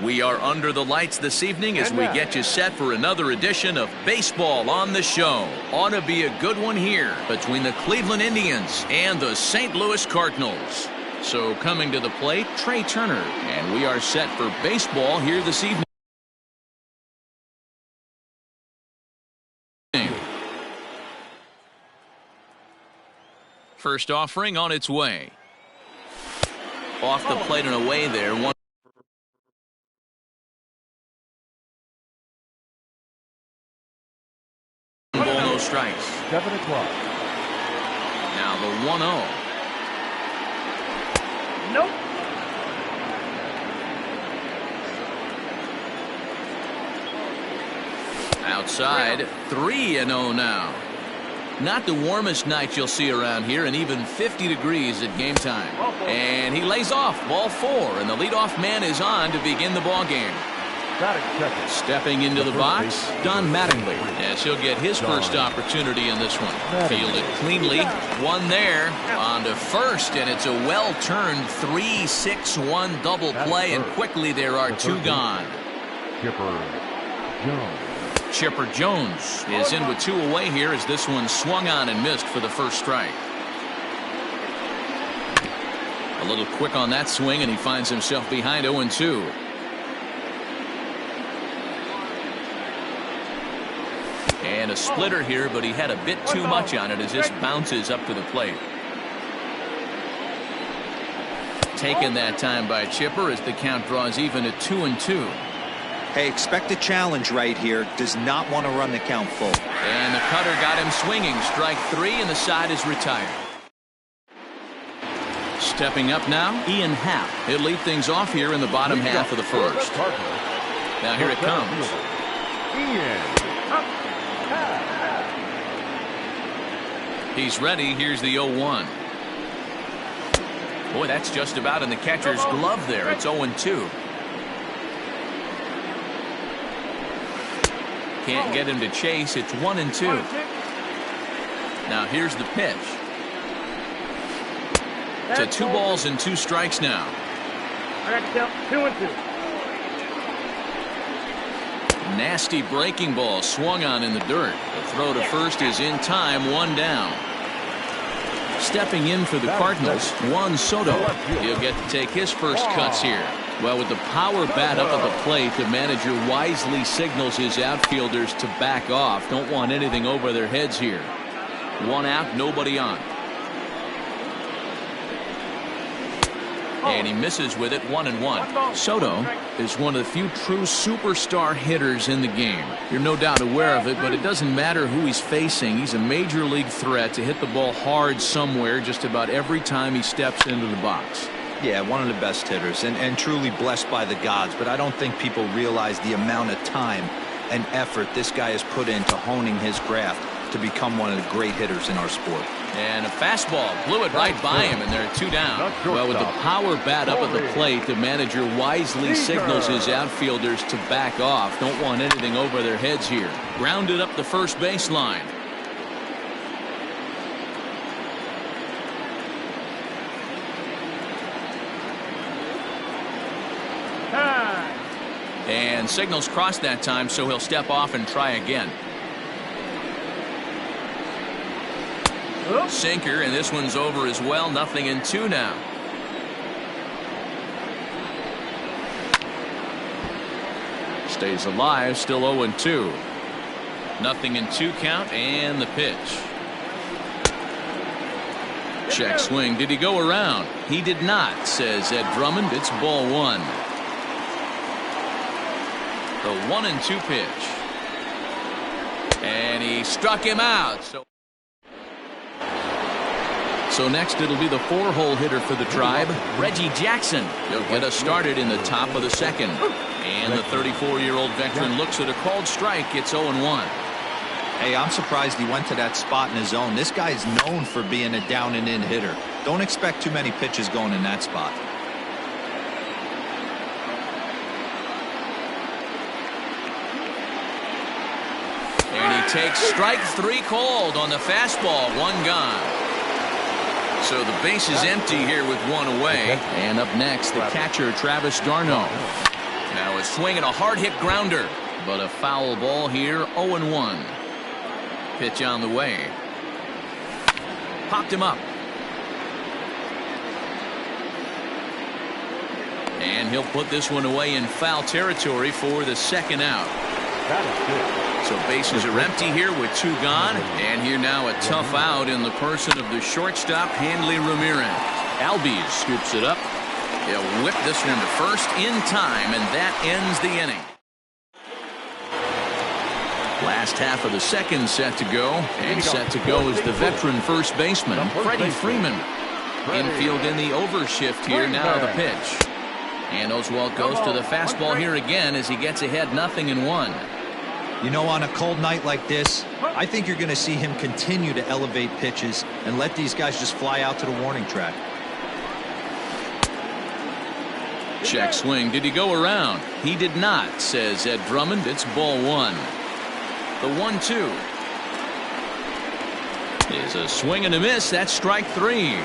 We are under the lights this evening as we get you set for another edition of Baseball on the Show. Ought to be a good one here between the Cleveland Indians and the St. Louis Cardinals. So coming to the plate, Trey Turner, and we are set for baseball here this evening. First offering on its way. Off the plate and away there. One. Ball, no strikes. 7 o'clock. Now the 1-0. Nope. Outside, 3-0 now. Not the warmest night you'll see around here, and even 50 degrees at game time. And he lays off, ball 4, and the leadoff man is on to begin the ball game. Stepping into the box, Don Mattingly, as he'll get his first opportunity in this one. Fielded cleanly, one there, on to first, and it's a well-turned 3-6-1 double play, and quickly there are 2 gone. Chipper Jones is in with 2 away here as this one swung on and missed for the first strike. A little quick on that swing, and he finds himself behind 0-2. And a splitter here, but he had a bit too much on it as this bounces up to the plate. Taken that time by Chipper as the count draws even at 2-2. Hey, expect a challenge right here. Does not want to run the count full. And the cutter got him swinging. Strike 3, and the side is retired. Stepping up now, Ian Happ. He'll lead things off here in the bottom half of the first. Now here it comes. He's ready. Here's the 0-1. Boy, that's just about in the catcher's glove there. It's 0-2. Can't get him to chase. It's 1-2. Now here's the pitch. To 2 balls and 2 strikes now. I got to count 2-2. Nasty breaking ball swung on in the dirt. The throw to first is in time, 1 down. Stepping in for the Cardinals, Juan Soto. He'll get to take his first cuts here. Well, with the power bat up at the plate, the manager wisely signals his outfielders to back off. Don't want anything over their heads here. 1 out, nobody on. And he misses with it, 1-1. Soto is one of the few true superstar hitters in the game. You're no doubt aware of it, but it doesn't matter who he's facing. He's a major league threat to hit the ball hard somewhere just about every time he steps into the box. Yeah, one of the best hitters and truly blessed by the gods, but I don't think people realize the amount of time and effort this guy has put into honing his craft to become one of the great hitters in our sport. And a fastball blew it right by him, and there are 2 down. Well, with the power bat up at the plate, the manager wisely signals his outfielders to back off. Don't want anything over their heads here. Grounded up the first baseline. And signals crossed that time, so he'll step off and try again. Sinker, and this one's over as well. 0-2 now. Stays alive, still 0-2. 0-2 count, and the pitch. Check swing. Did he go around? He did not, says Ed Drummond. It's ball 1. The 1-2 pitch. And he struck him out. So next it'll be the 4-hole hitter for the Tribe, Reggie Jackson. He'll get us started in the top of the second. And the 34-year-old veteran looks at a called strike. It's 0-1. Hey, I'm surprised he went to that spot in his zone. This guy's known for being a down and in hitter. Don't expect too many pitches going in that spot. And he takes strike 3 called on the fastball. 1 gone. So the base is empty here with 1 away. And up next, the catcher, Travis d'Arnaud. Now a swing and a hard-hit grounder, but a foul ball here, 0-1. Pitch on the way. Popped him up. And he'll put this one away in foul territory for the second out. That is good. So bases are empty here with 2 gone. And here now a tough out in the person of the shortstop, Hanley Ramirez. Albies scoops it up. He'll whip this one to first in time, and that ends the inning. Last half of the second set to go, and set to go is the veteran first baseman, Freddie Freeman. Infield in the overshift here, now the pitch. And Oswalt goes to the fastball here again as he gets ahead 0-1. You know, on a cold night like this, I think you're going to see him continue to elevate pitches and let these guys just fly out to the warning track. Check swing. Did he go around? He did not, says Ed Drummond. It's ball 1. The 1-2 is a swing and a miss. That's strike 3.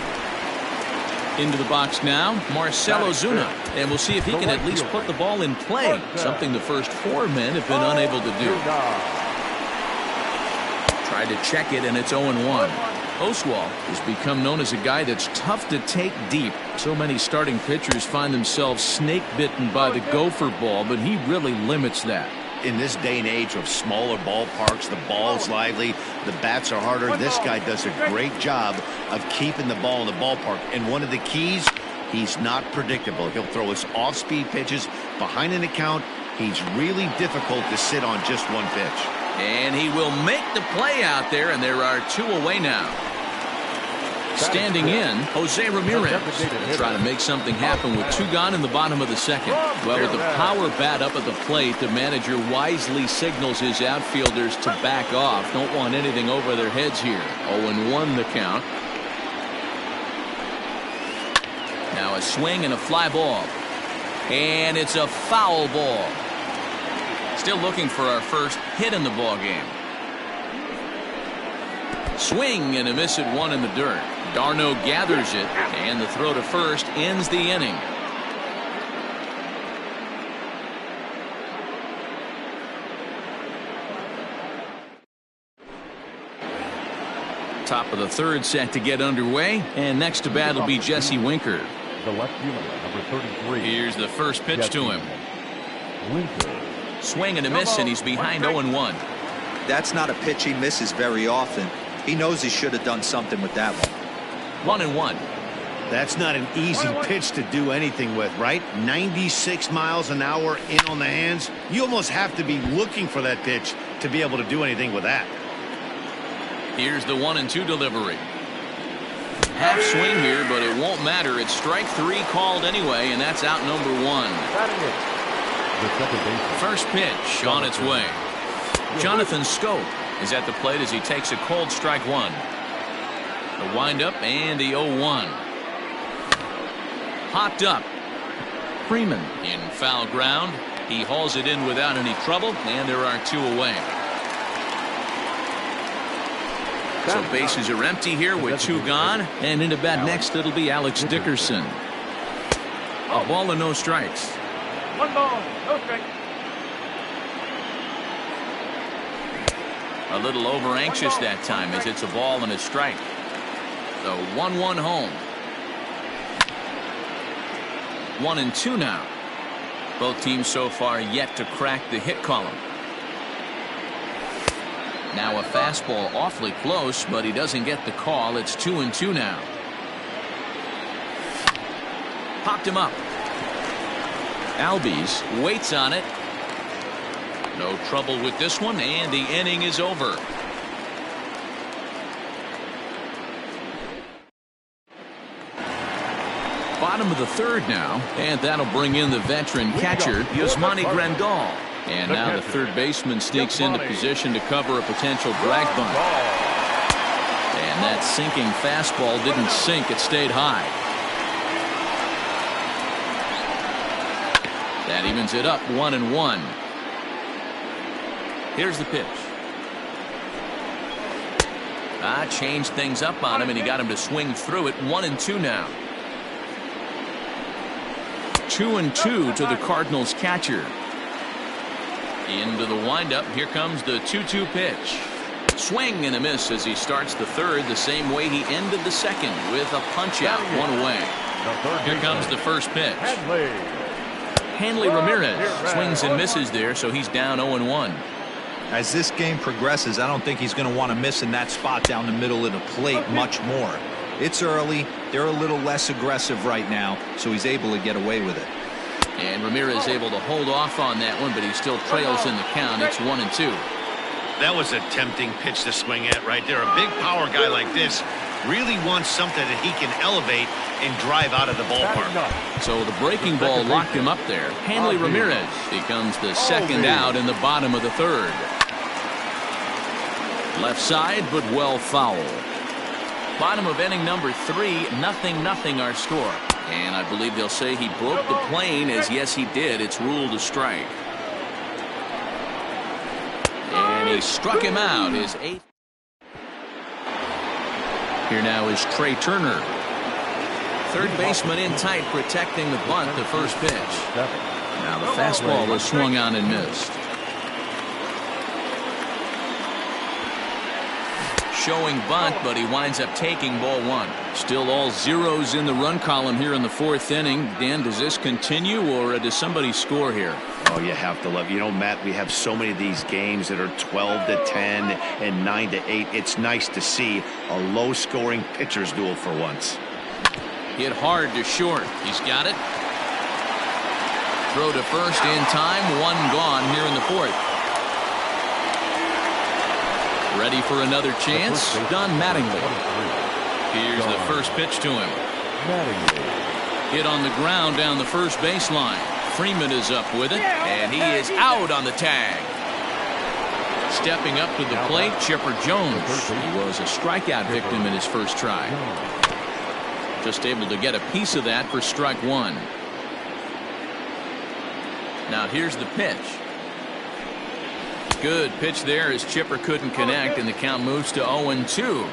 Into the box now, Marcell Ozuna, and we'll see if he can at least put the ball in play, something the first 4 men have been unable to do. Tried to check it, and it's 0-1. Oswalt has become known as a guy that's tough to take deep. So many starting pitchers find themselves snake bitten by the gopher ball, but he really limits that. In this day and age of smaller ballparks, the ball's lively, the bats are harder. This guy does a great job of keeping the ball in the ballpark. And one of the keys, he's not predictable. He'll throw his off-speed pitches behind an account. He's really difficult to sit on just one pitch. And he will make the play out there, and there are 2 away now. Standing in, Jose Ramirez trying to make something happen with 2 gone in the bottom of the second. Well, with the power bat up at the plate, the manager wisely signals his outfielders to back off. Don't want anything over their heads here. 0-1 the count. Now a swing and a fly ball. And it's a foul ball. Still looking for our first hit in the ball game. Swing and a miss at 1 in the dirt. Darno gathers it, and the throw to first ends the inning. Top of the third set to get underway, and next to bat will be Jesse Winker. The left fielder, number 33. Here's the first pitch to him. Winker. Swing and a miss, and he's behind 0-1. That's not a pitch he misses very often. He knows he should have done something with that one. 1-1. That's not an easy pitch to do anything with, right? 96 miles an hour in on the hands. You almost have to be looking for that pitch to be able to do anything with that. Here's the 1-2 delivery. Half swing here, but it won't matter. It's strike 3 called anyway, and that's out number 1. First pitch on its way. Jonathan Scope is at the plate as he takes a cold strike 1. The windup and the 0-1. Popped up. Freeman in foul ground. He hauls it in without any trouble, and there are 2 away. So bases are empty here with 2 gone, and into bat next it'll be Alex Dickerson. A ball and no strikes. 1 ball, no strike. A little over anxious that time as it's a ball and a strike. The 1-1 home. 1-2 now. Both teams so far yet to crack the hit column. Now a fastball awfully close, but he doesn't get the call. It's 2-2 now. Popped him up. Albies waits on it. No trouble with this one, and the inning is over. Bottom of the third now, and that'll bring in the veteran catcher, Yasmani Grandal. And now the third baseman sneaks into position to cover a potential drag bunt. And that sinking fastball didn't sink, it stayed high. That evens it up 1-1. Here's the pitch. Changed things up on him, and he got him to swing through it. 1-2 now. 2-2 to the Cardinals catcher. Into the windup. Here comes the 2-2 pitch. Swing and a miss as he starts the third the same way he ended the second, with a punch out, one away. Here comes the first pitch. Hanley Ramirez swings and misses there, so he's down 0-1. As this game progresses, I don't think he's going to want to miss in that spot down the middle of the plate much more. It's early. They're a little less aggressive right now, so he's able to get away with it. And Ramirez able to hold off on that one, but he still trails in the count. It's 1-2. That was a tempting pitch to swing at right there. A big power guy like this really wants something that he can elevate and drive out of the ballpark. So the breaking ball locked him up there. Hanley Ramirez becomes the second out in the bottom of the third. Left side, but well foul. Bottom of inning number 3, 0-0 our score. And I believe they'll say he broke the plane, as yes he did. It's ruled a strike. And he struck him out, his 8th. Here now is Trey Turner. Third baseman in tight, protecting the bunt, the first pitch. Now the fastball was swung on and missed. Showing bunt, but he winds up taking ball 1. Still all zeros in the run column here in the 4th inning. Dan, does this continue, or does somebody score here? Oh, you have to love. You know, Matt, we have so many of these games that are 12-10 and 9-8. It's nice to see a low-scoring pitcher's duel for once. Hit hard to short. He's got it. Throw to first in time. 1 gone here in the 4th. Ready for another chance. Don Mattingly. Here's the first pitch to him. Hit on the ground down the first baseline. Freeman is up with it, and he is out on the tag. Stepping up to the plate, Chipper Jones. He was a strikeout victim in his first try. Just able to get a piece of that for strike 1. Now here's the pitch. Good pitch there as Chipper couldn't connect, and the count moves to 0-2.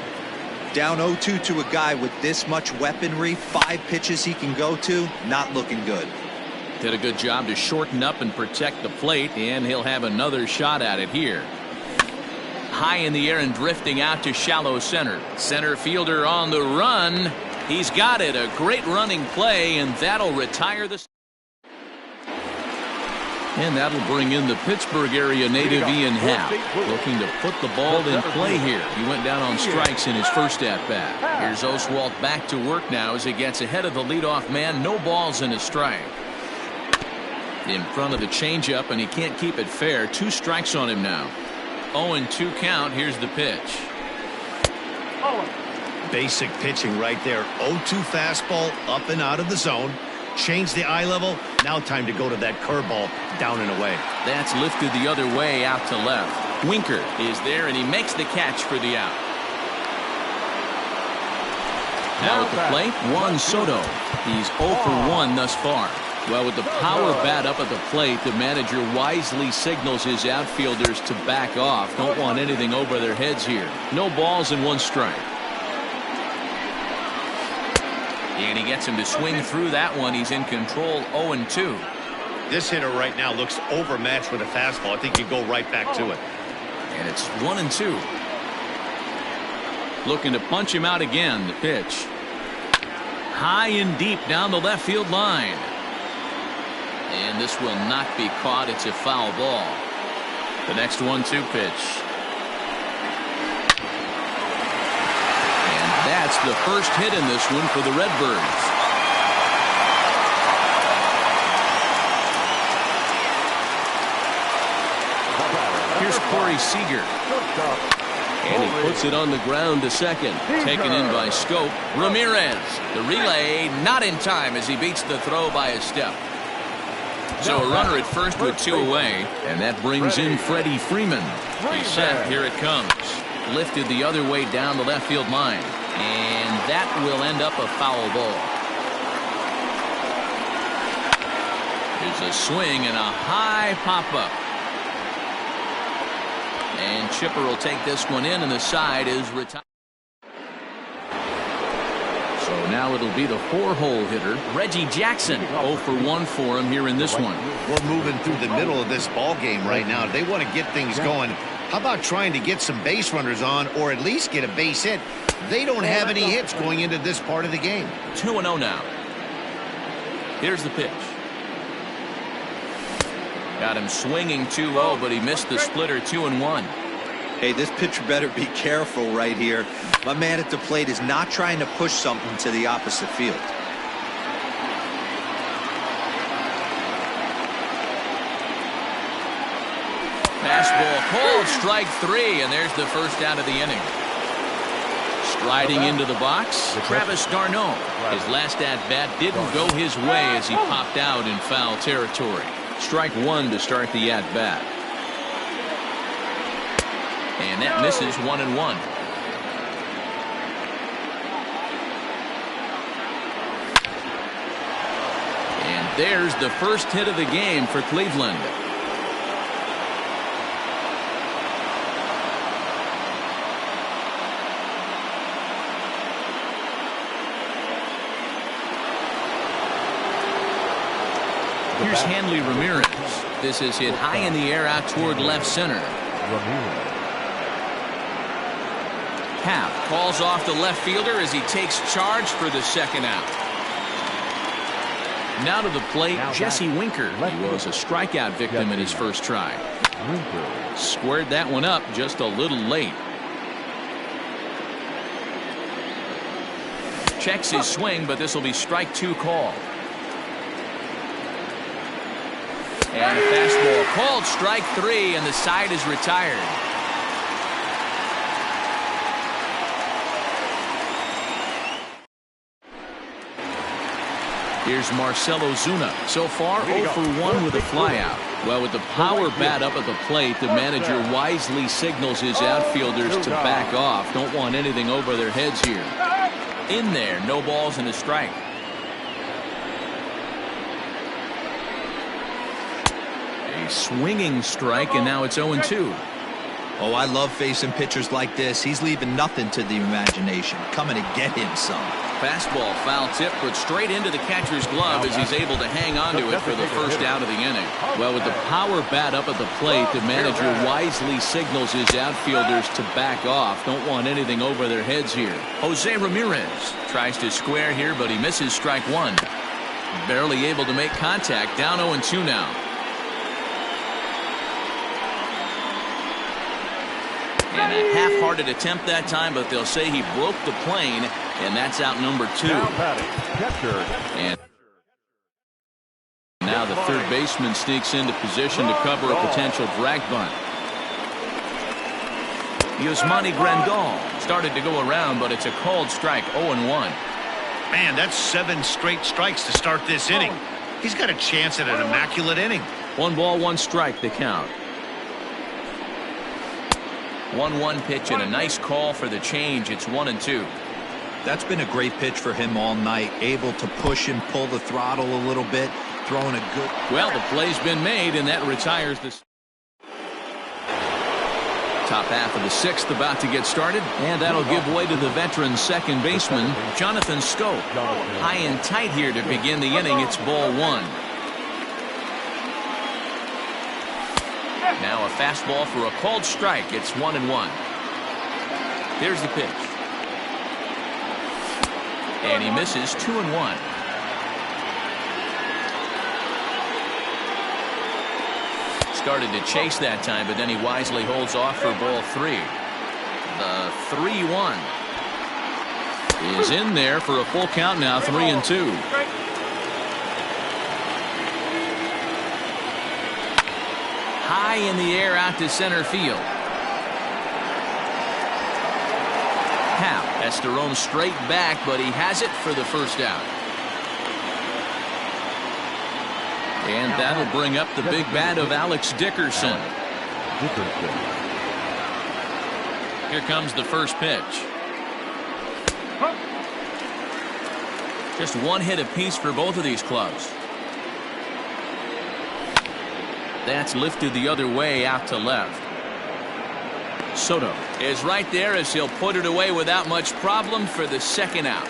Down 0-2 to a guy with this much weaponry, 5 pitches he can go to, not looking good. Did a good job to shorten up and protect the plate, and he'll have another shot at it here. High in the air and drifting out to shallow center. Center fielder on the run. He's got it. A great running play, and that'll retire the... And that'll bring in the Pittsburgh area native Ian Happ, looking to put the ball in play here. He went down on strikes in his first at-bat. Here's Oswalt back to work now as he gets ahead of the leadoff man. No balls and a strike. In front of the changeup, and he can't keep it fair. 2 strikes on him now. 0-2 count. Here's the pitch. Basic pitching right there. 0-2 fastball up and out of the zone. Change the eye level. Now time to go to that curveball down and away. That's lifted the other way out to left. Winker is there, and he makes the catch for the out. Now at the plate, Juan Soto. He's 0 for 1 thus far. Well, with the power bat up at the plate, the manager wisely signals his outfielders to back off. Don't want anything over their heads here. No balls and 1 strike. And he gets him to swing through that one. He's in control. 0-2. This hitter right now looks overmatched with a fastball. I think you go right back to it. And it's 1-2. Looking to punch him out again. The pitch. High and deep down the left field line. And this will not be caught. It's a foul ball. The next 1-2 pitch. That's the first hit in this one for the Redbirds. Here's Corey Seager. And he puts it on the ground to second. Taken in by Scope. Ramirez. The relay not in time as he beats the throw by a step. So a runner at first with 2 away. And that brings in Freddie Freeman. He's set. Here it comes. Lifted the other way down the left field line. And that will end up a foul ball. There's a swing and a high pop-up. And Chipper will take this one in, and the side is retired. So now it'll be the 4-hole hitter, Reggie Jackson. 0 for 1 for him here in this one. We're moving through the middle of this ball game right now. They want to get things going. How about trying to get some base runners on, or at least get a base hit? They don't have any hits going into this part of the game. 2-0 now. Here's the pitch. Got him swinging 2-0, but he missed the splitter. 2-1. Hey, this pitcher better be careful right here. My man at the plate is not trying to push something to the opposite field. Fastball called, strike 3, and there's the first out of the inning. Striding into the box, Travis d'Arnaud. His last at-bat didn't go his way as he popped out in foul territory. Strike 1 to start the at-bat. And that misses 1-1. And there's the first hit of the game for Cleveland. Here's Hanley Ramirez. This is hit high in the air out toward left center. Happ calls off the left fielder as he takes charge for the second out. Now to the plate, Jesse Winker. He was a strikeout victim in his first try. Squared that one up just a little late. Checks his swing, but this will be strike 2 called. And a fastball called, strike 3, and the side is retired. Here's Marcell Ozuna. So far, 0 for 1 with a flyout. Well, with the power bat up at the plate, the manager wisely signals his outfielders to back off. Don't want anything over their heads here. In there, no balls and a strike. A swinging strike, and now it's 0-2. Oh, I love facing pitchers like this. He's leaving nothing to the imagination. Coming to get him some. Fastball foul tip, but straight into the catcher's glove as he's able to hang on to it for the first out of the inning. Well, with the power bat up at the plate, the manager wisely signals his outfielders to back off. Don't want anything over their heads here. Jose Ramirez tries to square here, but he misses strike 1. Barely able to make contact. Down 0-2 now. And a half-hearted attempt that time, but they'll say he broke the plane, and that's out number 2. And now the third baseman sneaks into position to cover a potential drag bunt. Yasmani Grandal started to go around, but it's a called strike. 0-1. Man, that's 7 straight strikes to start this inning. He's got a chance at an immaculate inning. 1 ball, 1 strike, the count. 1-1 pitch and a nice call for the change. It's 1-2. That's been a great pitch for him all night. Able to push and pull the throttle a little bit. Throwing a good... Well, the play's been made, and that retires this. Top half of the 6th about to get started, and that'll give way to the veteran second baseman, Jonathan Schoop. High and tight here to begin the inning. It's ball 1. Now a fastball for a called strike. It's 1-1. Here's the pitch. And he misses 2-1. Started to chase that time, but then he wisely holds off for ball 3. The 3-1 is in there for a full count now. 3-2. High in the air out to center field. Happ has to roam straight back, but he has it for the first out. And that'll bring up the big bat of Alex Dickerson. Here comes the first pitch. Just 1 hit apiece for both of these clubs. That's lifted the other way out to left. Soto is right there as he'll put it away without much problem for the second out.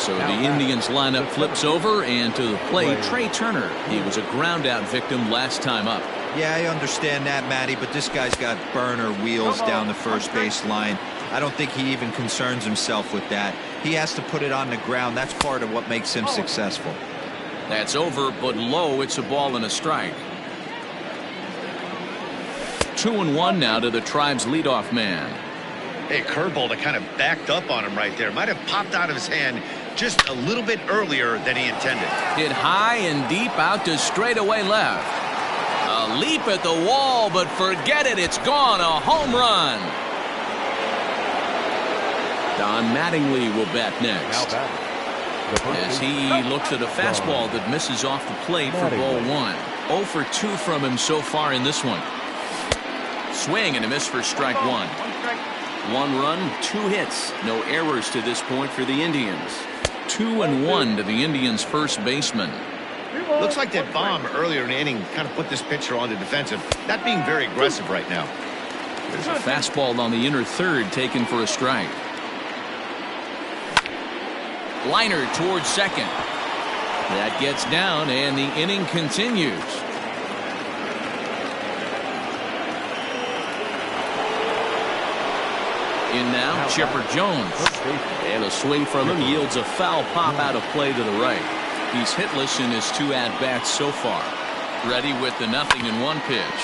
So the Indians lineup flips over, and to the plate, Trey Turner. He was a ground-out victim last time up. Yeah, I understand that, Matty, but this guy's got burner wheels down the first base line. I don't think he even concerns himself with that. He has to put it on the ground. That's part of what makes him successful. That's over, but low. It's a ball and a strike. 2-1 now to the Tribe's leadoff man. Hey, curveball that kind of backed up on him right there. Might have popped out of his hand just a little bit earlier than he intended. Hit high and deep out to straightaway left. A leap at the wall, but forget it. It's gone. A home run. Don Mattingly will bat next, as he looks at a fastball that misses off the plate for ball 1. 0 for 2 from him so far in this one. Swing and a miss for strike 1. 1 run, 2 hits. No errors to this point for the Indians. 2-1 to the Indians' first baseman. Looks like that bomb earlier in the inning kind of put this pitcher on the defensive. Not being very aggressive right now. There's a fastball on the inner third taken for a strike. Liner towards second. That gets down, and the inning continues. In now, Chipper Jones. And a swing from him yields a foul pop out of play to the right. He's hitless in his 2 at-bats so far. Ready with the 0-1 pitch.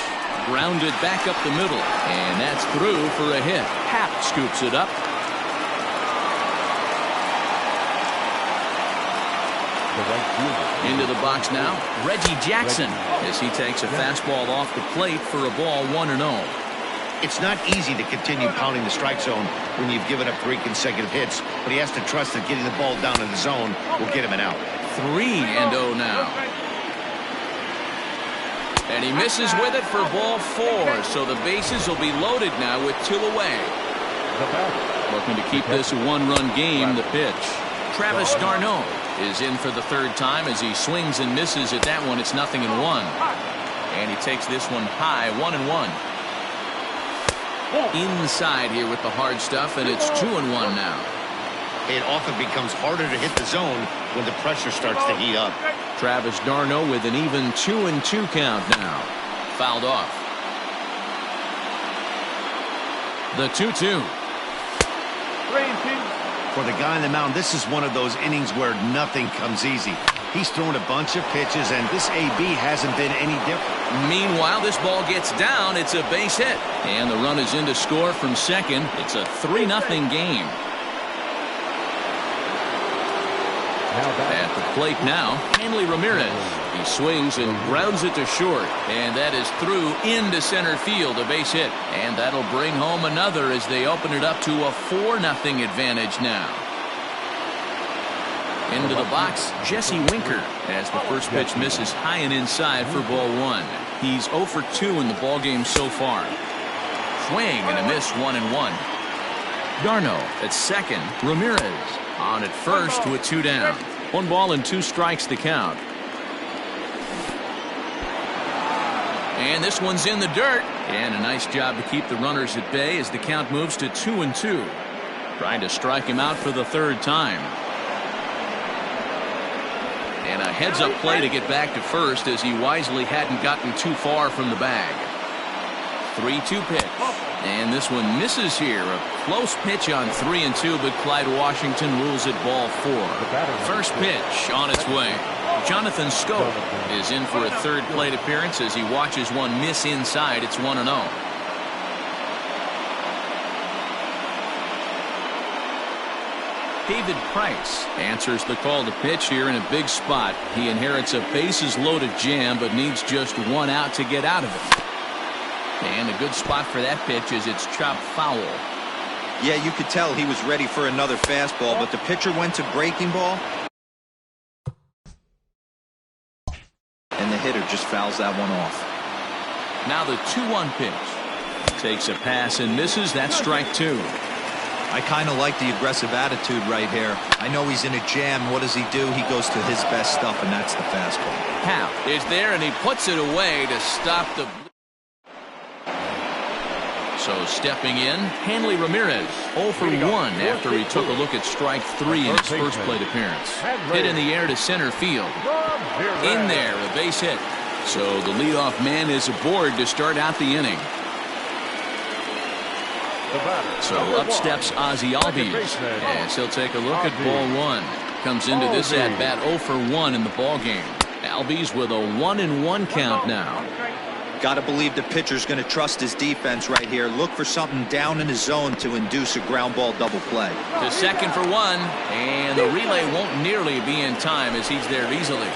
Grounded back up the middle. And that's through for a hit. Happ scoops it up. Into the box now, Reggie Jackson, as he takes a fastball off the plate for a ball 1-0. It's not easy to continue pounding the strike zone when you've given up 3 consecutive hits, but he has to trust that getting the ball down in the zone will get him an out. 3-0 now. And he misses with it for ball 4, so the bases will be loaded now with 2 away. Looking to keep this a 1-run game. The pitch. Travis d'Arnaud is in for the 3rd time as he swings and misses at that one. It's 0-1. And he takes this one high, 1-1. Inside here with the hard stuff, and it's 2-1 now. It often becomes harder to hit the zone when the pressure starts to heat up. Travis d'Arnaud with an even 2-2 count now. Fouled off. The 2-2. 3-2. For the guy on the mound, this is one of those innings where nothing comes easy. He's thrown a bunch of pitches, and this AB hasn't been any different. Meanwhile, this ball gets down. It's a base hit. And the run is in to score from second. It's a 3-0 game. At the plate now, Hanley Ramirez. He swings and grounds it to short. And that is through into center field, a base hit. And that'll bring home another as they open it up to a 4-0 advantage now. Into the box, Jesse Winker, as the first pitch misses high and inside for ball 1. He's 0 for 2 in the ballgame so far. Swing and a miss, 1-1. d'Arnaud at second. Ramirez on at first with 2 down. 1 ball and 2 strikes to count. And this one's in the dirt. And a nice job to keep the runners at bay as the count moves to 2-2. Trying to strike him out for the 3rd time. And a heads-up play to get back to first as he wisely hadn't gotten too far from the bag. 3-2 pitch. And this one misses here. A close pitch on 3-2, but Clyde Washington rules it ball 4. First pitch on its way. Jonathan Scope is in for a 3rd plate appearance as he watches one miss inside. It's 1-0. David Price answers the call to pitch here in a big spot. He inherits a bases-loaded jam, but needs just 1 out to get out of it. And a good spot for that pitch is it's chopped foul. Yeah, you could tell he was ready for another fastball, but the pitcher went to breaking ball. And the hitter just fouls that one off. Now the 2-1 pitch. Takes a pass and misses. That's strike 2. I kind of like the aggressive attitude right here. I know he's in a jam. What does he do? He goes to his best stuff, and that's the fastball. Happ is there, and he puts it away to stop the... So stepping in, Hanley Ramirez, 0 for 1 after he took a look at strike 3 in his first plate appearance. Hit in the air to center field. In there, a base hit. So the leadoff man is aboard to start out the inning. So up steps Ozzie Albies as he'll take a look at ball 1. Comes into this at bat 0 for 1 in the ball game. Albies with a 1-1 count now. Got to believe the pitcher's going to trust his defense right here. Look for something down in his zone to induce a ground ball double play. To second for 1, and the relay won't nearly be in time as he's there easily.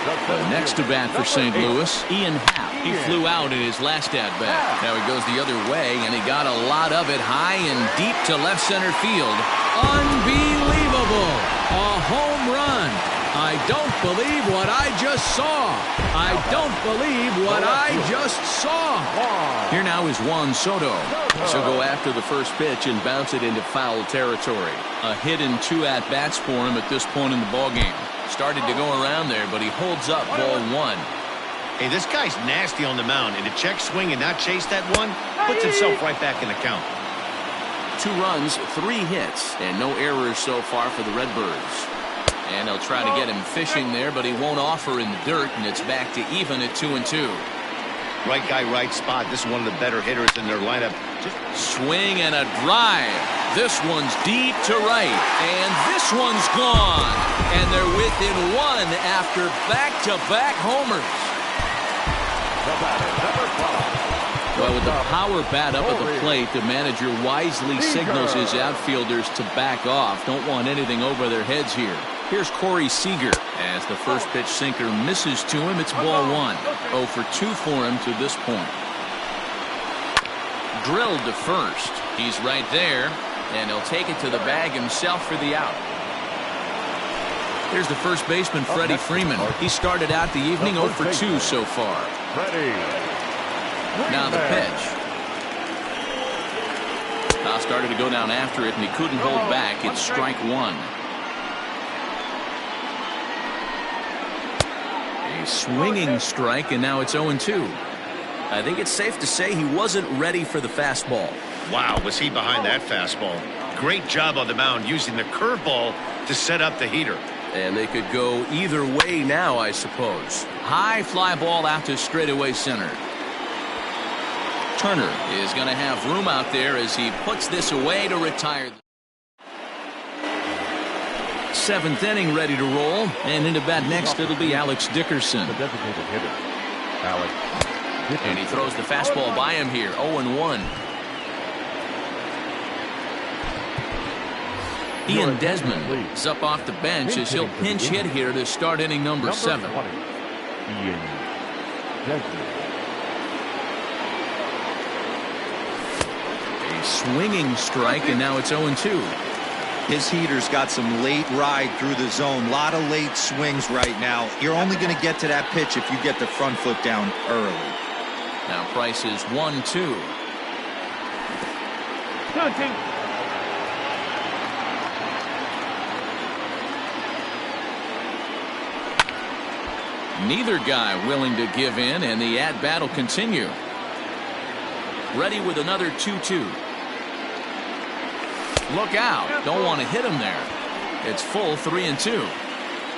The next to bat for St. Louis, Ian Happ. He flew out in his last at bat. Now he goes the other way, and he got a lot of it high and deep to left center field. Unbelievable! A home run. I don't believe what I just saw. I don't believe what I just saw. Here now is Juan Soto. So go after the first pitch and bounce it into foul territory. A hit and 2 at-bats for him at this point in the ballgame. Started to go around there, but he holds up ball 1. Hey, this guy's nasty on the mound, and to check swing and not chase that one puts himself right back in the count. 2 runs, 3 hits, and no errors so far for the Redbirds. And they'll try to get him fishing there, but he won't offer in the dirt, and it's back to even at 2-2. Right guy, right spot. This is one of the better hitters in their lineup. Swing and a drive. This one's deep to right, and this one's gone. And they're within 1 after back-to-back homers. Well, with the power bat up at the plate, the manager wisely signals his outfielders to back off. Don't want anything over their heads here. Here's Corey Seager. As the first pitch sinker misses to him, it's ball 1. 0 for 2 for him to this point. Drilled to first. He's right there, and he'll take it to the bag himself for the out. Here's the first baseman, Freddie Freeman. He started out the evening 0 for 2 so far. Now the pitch. Now started to go down after it, and he couldn't hold back. It's strike 1. A swinging strike, and now it's 0-2. I think it's safe to say he wasn't ready for the fastball. Wow, was he behind that fastball. Great job on the mound using the curveball to set up the heater. And they could go either way now, I suppose. High fly ball out to straightaway center. Turner is going to have room out there as he puts this away to retire. 7th inning ready to roll, and into bat next it'll be Alex Dickerson. The designated hitter, Alex Dickerson. And he throws the fastball by him here, 0-1. Ian Desmond is up off the bench as he'll pinch hit here to start inning number 7. 20, Ian Desmond. A swinging strike, and now it's 0-2. His heater's got some late ride through the zone. A lot of late swings right now. You're only going to get to that pitch if you get the front foot down early. Now Price is 1-2. 2-2. Neither guy willing to give in, and the at-bat will continue. Ready with another 2-2. Look out. Don't want to hit him there. It's full 3-2.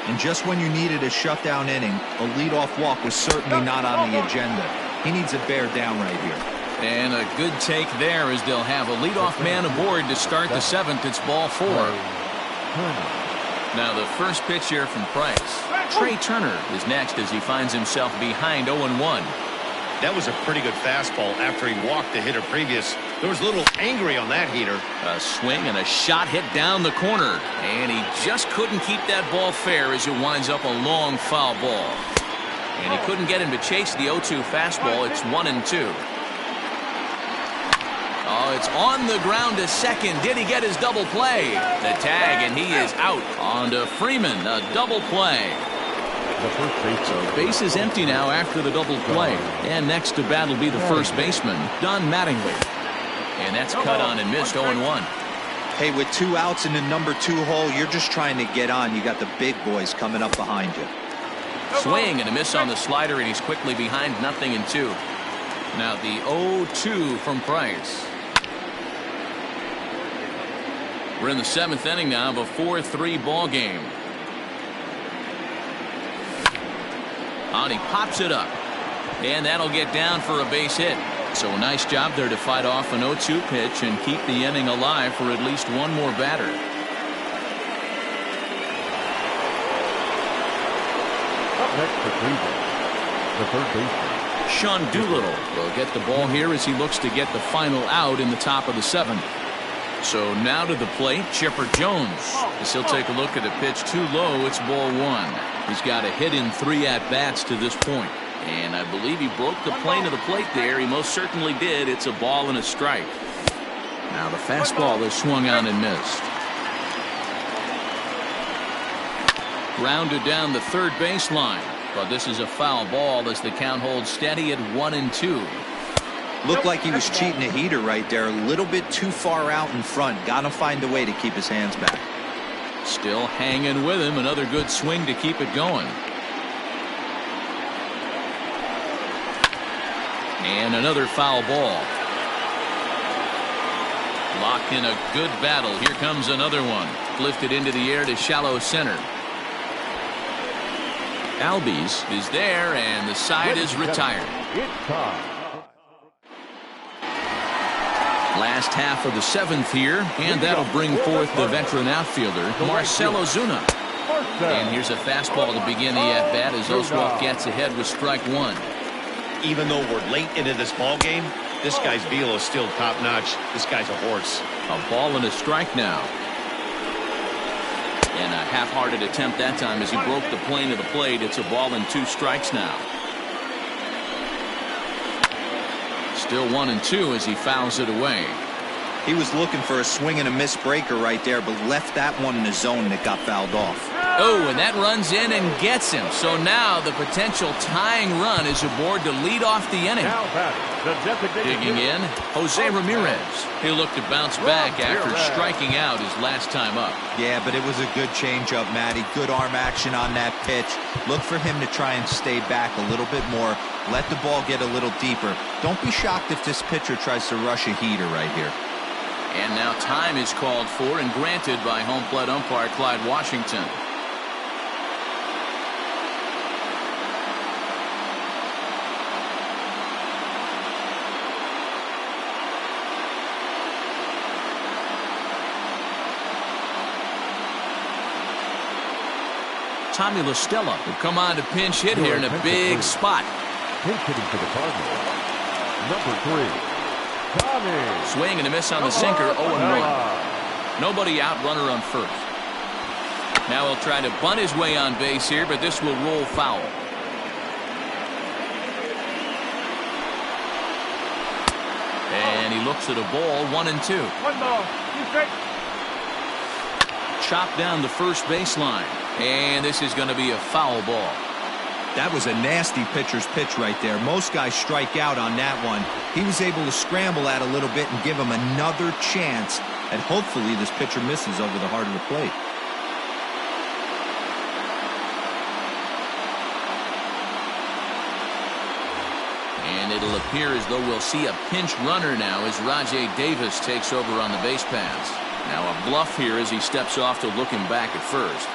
And just when you needed a shutdown inning, a leadoff walk was certainly not on the agenda. He needs to bear down right here. And a good take there as they'll have a leadoff man aboard to start the 7th. It's ball 4. Now the first pitch here from Price. Trey Turner is next as he finds himself behind 0-1. That was a pretty good fastball after he walked the hitter previous. There was a little angry on that heater. A swing and a shot hit down the corner. And he just couldn't keep that ball fair as it winds up a long foul ball. And he couldn't get him to chase the 0-2 fastball. It's 1-2. Oh, it's on the ground to second. Did he get his double play? The tag, and he is out. On to Freeman, a double play. So base is empty now after the double play. And next to bat will be the first baseman, Don Mattingly. And that's cut on and missed 0-1. Hey, with 2 outs in the number 2 hole, you're just trying to get on. You got the big boys coming up behind you. Swing and a miss on the slider, and he's quickly behind 0-2. Now the 0-2 from Price. We're in the 7th inning now of a 4-3 ball game. And he pops it up. And that'll get down for a base hit. So a nice job there to fight off an 0-2 pitch and keep the inning alive for at least one more batter. Up next for Cleveland, the third baseman, Sean Doolittle will get the ball here as he looks to get the final out in the top of the 7th. So now to the plate, Chipper Jones. As he'll take a look at a pitch too low, it's ball 1. He's got a hit in 3 at-bats to this point. And I believe he broke the plane of the plate there. He most certainly did. It's a ball and a strike. Now the fastball is swung on and missed. Grounded down the third baseline. But this is a foul ball as the count holds steady at 1-2. Looked like he was cheating a heater right there. A little bit too far out in front. Got to find a way to keep his hands back. Still hanging with him. Another good swing to keep it going. And another foul ball. Locked in a good battle. Here comes another one. Lifted into the air to shallow center. Albies is there, and the side is retired. Last half of the 7th here, and that'll bring forth the veteran outfielder, Marcell Ozuna. And here's a fastball to begin the at-bat as Oswalt gets ahead with strike 1. Even though we're late into this ball game, this guy's velo is still top-notch. This guy's a horse. A ball and a strike now. And a half-hearted attempt that time as he broke the plane of the plate. It's a ball and 2 strikes now. Still 1-2 as he fouls it away. He was looking for a swing and a miss breaker right there, but left that one in the zone that got fouled off. Oh, and that runs in and gets him. So now the potential tying run is aboard to lead off the inning. Digging in, Jose Ramirez. He'll look to bounce back after striking out his last time up. Yeah, but it was a good changeup, Matty. Good arm action on that pitch. Look for him to try and stay back a little bit more. Let the ball get a little deeper. Don't be shocked if this pitcher tries to rush a heater right here. And now time is called for and granted by home plate umpire Clyde Washington. Tommy La Stella will come on to pinch hit here in a big spot. Pinch hitting for the Cardinals, number 3. Tommy. Swing and a miss on the sinker, 0-1. Nobody out, runner on first. Now he'll try to bunt his way on base here, but this will roll foul. And he looks at a ball, 1-2. 1 ball. Chopped down the first baseline. And this is going to be a foul ball. That was a nasty pitcher's pitch right there. Most guys strike out on that one. He was able to scramble that a little bit and give him another chance. And hopefully this pitcher misses over the heart of the plate. And it'll appear as though we'll see a pinch runner now as Rajai Davis takes over on the base paths. Now a bluff here as he steps off to look him back at first.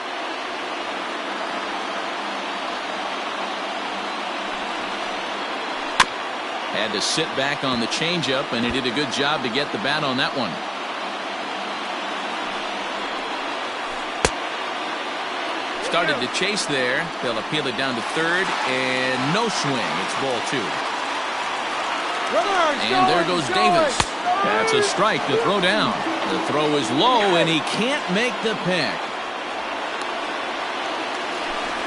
Had to sit back on the changeup, and he did a good job to get the bat on that one. Started to chase there. They'll appeal it down to third, and no swing. It's ball 2. And there goes Davis. That's a strike to throw down. The throw is low, and he can't make the pick.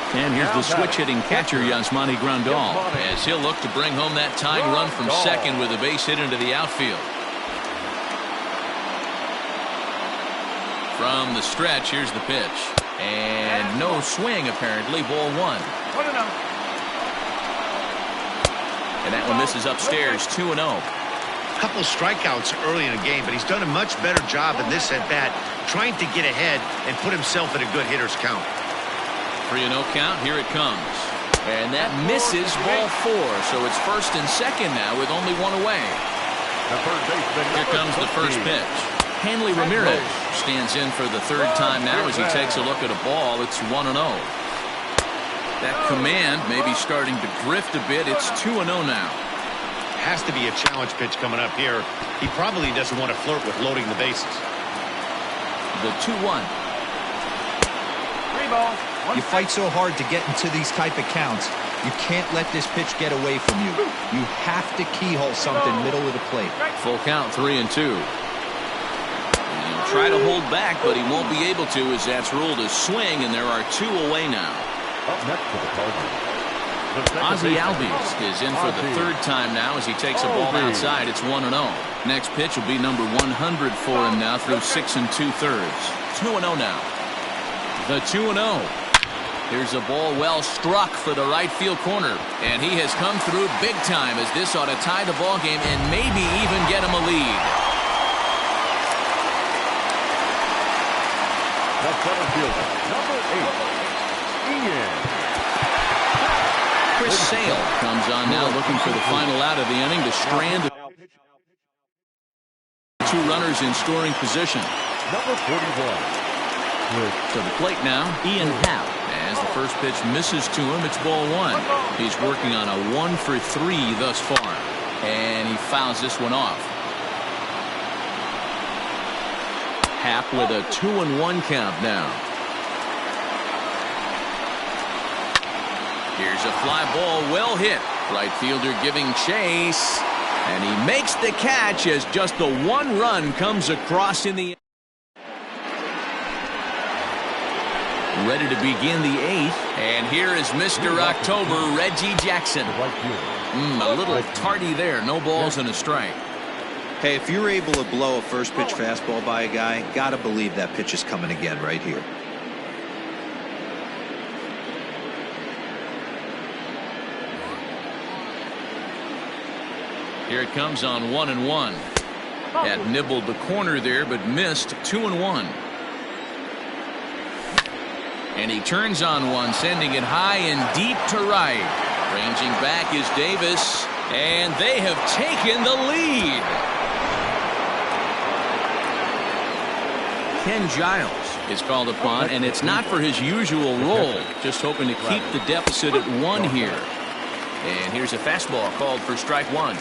And here's the switch-hitting catcher, Yasmani Grandal, as he'll look to bring home that tying run from second with a base hit into the outfield. From the stretch, here's the pitch. And no swing, apparently, ball 1. And that one misses upstairs, 2-0. Couple strikeouts early in the game, but he's done a much better job in this at-bat, trying to get ahead and put himself in a good hitter's count. 3-0 count. Here it comes. And that misses ball 4. So it's first and second now with only one away. Here comes the first pitch. Hanley Ramirez stands in for the third time now as he takes a look at a ball. It's 1-0. That command may be starting to drift a bit. It's 2-0 now. Has to be a challenge pitch coming up here. He probably doesn't want to flirt with loading the bases. The 2-1. You fight so hard to get into these type of counts. You can't let this pitch get away from you. You have to keyhole something middle of the plate. Full count, 3-2. He'll try to hold back, but he won't be able to as that's ruled a swing, and there are 2 away now. Up next for the Cardinals, Ozzie Albies is in for the third time now as he takes a ball outside. It's 1-0. Next pitch will be number 100 for him now through 6 2/3. 2-0 now. The 2-0. Here's a ball well struck for the right field corner, and he has come through big time as this ought to tie the ball game and maybe even get him a lead. The center fielder, number 8, Ian. Chris Sale comes on now looking for the final out of the inning to strand 2 runners in scoring position. Number 41. To the plate now, Ian Happ. As the first pitch misses to him, it's ball 1. He's working on a 1 for 3 thus far. And he fouls this one off. Happ with a 2-1 count now. Here's a fly ball, well hit. Right fielder giving chase. And he makes the catch as just the 1 run comes across in the... Ready to begin the 8th, and here is Mr. October, Reggie Jackson. A little tardy there, no balls and a strike. Hey, if you're able to blow a first pitch fastball by a guy, gotta believe that pitch is coming again right here. Here it comes on 1-1. Had nibbled the corner there, but missed 2-1. And he turns on one, sending it high and deep to right. Ranging back is Davis, and they have taken the lead. Ken Giles is called upon, and it's not for his usual role, just hoping to keep the deficit at 1 here. And here's a fastball called for strike 1.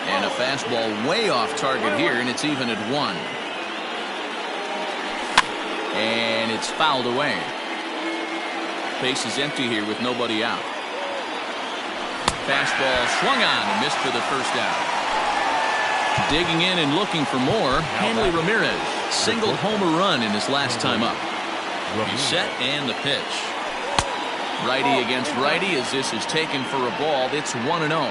And a fastball way off target here, and it's even at 1. And it's fouled away. Base is empty here with nobody out. Fastball swung on and missed for the first out. Digging in and looking for more, Hanley Ramirez. Single homer run in his last time up. He's set and the pitch. Righty against righty as this is taken for a ball. It's 1-0.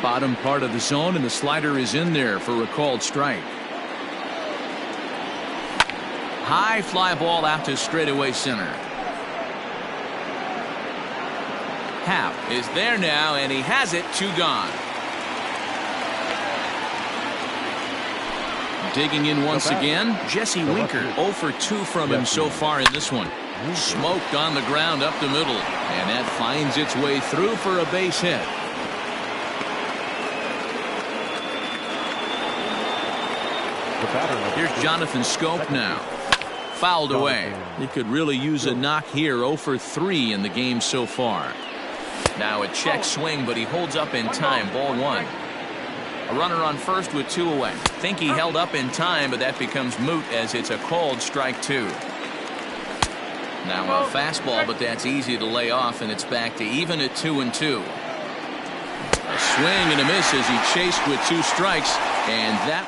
Bottom part of the zone, and the slider is in there for a called strike. High fly ball out to straightaway center. Happ is there now, and he has it. 2 gone. Digging in once again, Jesse Winker. 0 for 2 from him so far in this one. Smoked on the ground up the middle, and that finds its way through for a base hit. Here's Jonathan Scope now. Fouled away. He could really use a knock here. 0 for 3 in the game so far. Now a check swing, but he holds up in time. Ball 1. A runner on first with 2 away. Think he held up in time, but that becomes moot as it's a called strike 2. Now a fastball, but that's easy to lay off, and it's back to even at 2-2. A swing and a miss as he chased with 2 strikes, and that...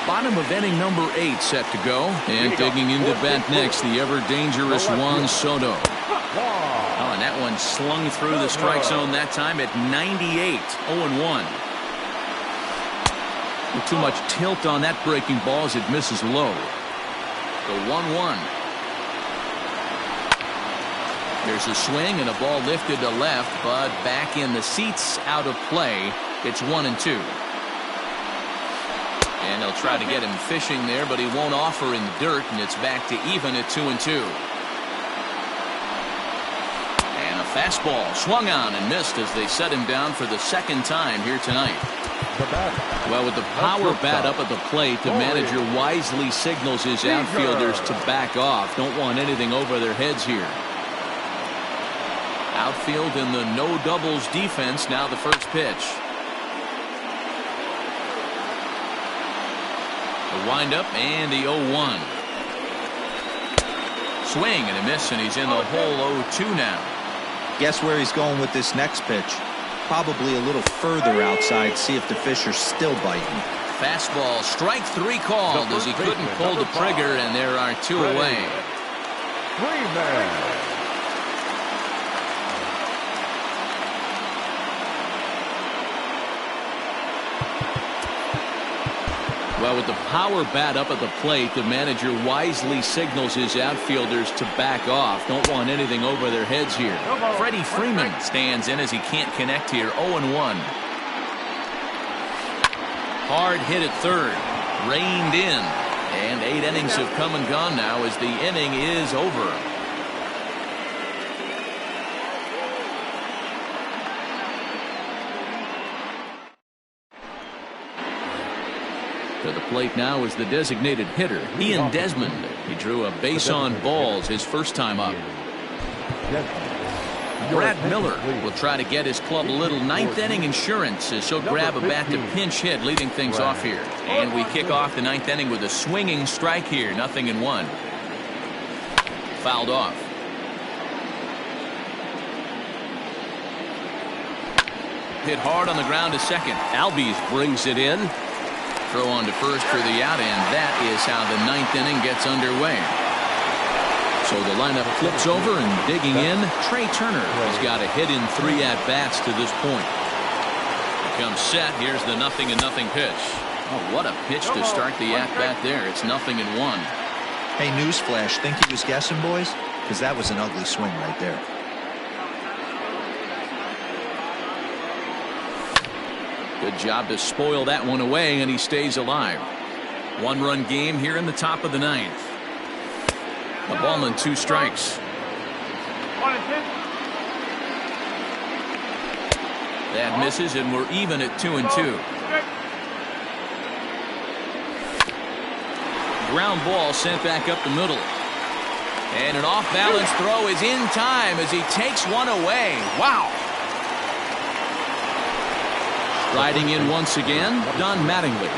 Bottom of inning number 8 set to go, and digging into bat next, the ever-dangerous Juan Soto. Oh, and that one slung through the strike zone that time at 98, 0-1. With too much tilt on that breaking ball as it misses low. The 1-1. There's a swing and a ball lifted to left, but back in the seats, out of play. It's 1-2. And they'll try to get him fishing there, but he won't offer in the dirt, and it's back to even at 2-2. And a fastball swung on and missed as they set him down for the second time here tonight. Well, with the power bat up at the plate, the manager wisely signals his outfielders to back off. Don't want anything over their heads here. Outfield in the no doubles defense. Now the first pitch. The windup and the 0-1. Swing and a miss, and he's in the hole 0-2 now. Guess where he's going with this next pitch? Probably a little further outside, see if the fish are still biting. Fastball, strike 3 called as he couldn't pull the trigger, and there are 2 away. Well, with the power bat up at the plate, the manager wisely signals his outfielders to back off. Don't want anything over their heads here. Freddie Freeman stands in as he can't connect here. 0-1. Hard hit at third. Reined in. And 8 innings have come and gone now as the inning is over. To the plate now is the designated hitter, Ian Desmond. He drew a base on balls his first time up. Brad Miller will try to get his club a little ninth inning insurance as he'll grab a bat to pinch hit, leading things off here. And we kick off the ninth inning with a swinging strike here, 0-1. Fouled off. Hit hard on the ground to second. Albies brings it in. Throw on to first for the out, and that is how the ninth inning gets underway. So the lineup flips over, and digging in, Trey Turner has got a hit in 3 at-bats to this point. Comes set. Here's the 0-0 pitch. Oh, what a pitch to start the at-bat there. It's 0-1. Hey, newsflash, think he was guessing, boys? Because that was an ugly swing right there. Good job to spoil that one away, and he stays alive. 1-run game here in the top of the 9th. A ball and 2 strikes. That misses, and we're even at 2-2. Ground ball sent back up the middle. And an off-balance throw is in time as he takes one away. Wow! Riding in once again, Don Mattingly.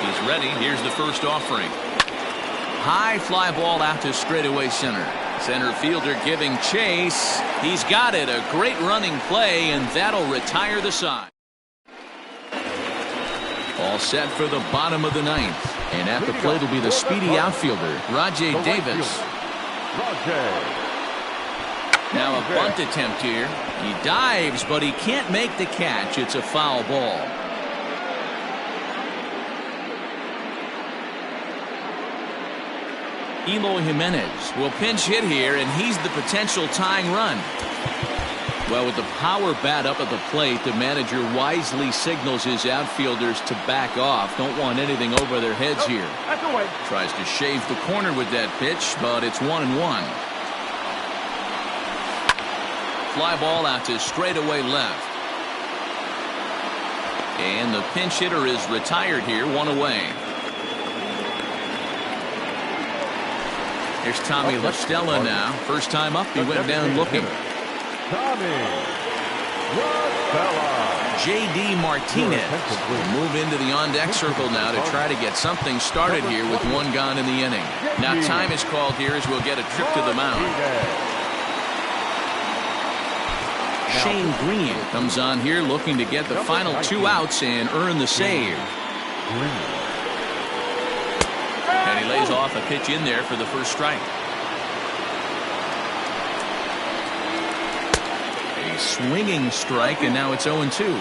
He's ready. Here's the first offering. High fly ball out to straightaway center. Center fielder giving chase. He's got it. A great running play, and that'll retire the side. All set for the bottom of the 9th. And at the plate will be the speedy outfielder, Rajay Davis. Now a bunt attempt here. He dives, but he can't make the catch. It's a foul ball. Eloy Jimenez will pinch hit here, and he's the potential tying run. Well, with the power bat up at the plate, the manager wisely signals his outfielders to back off. Don't want anything over their heads here. Tries to shave the corner with that pitch, but it's 1-1. Fly ball out to straightaway left. And the pinch hitter is retired here, 1 away. Here's Tommy La Stella now. First time up, he went down looking. J.D. Martinez will move into the on-deck circle now to try to get something started here with 1 gone in the inning. Now time is called here as we'll get a trip to the mound. Shane Green comes on here looking to get the final 2 outs and earn the save. And he lays off a pitch in there for the first strike. A swinging strike, and now it's 0-2.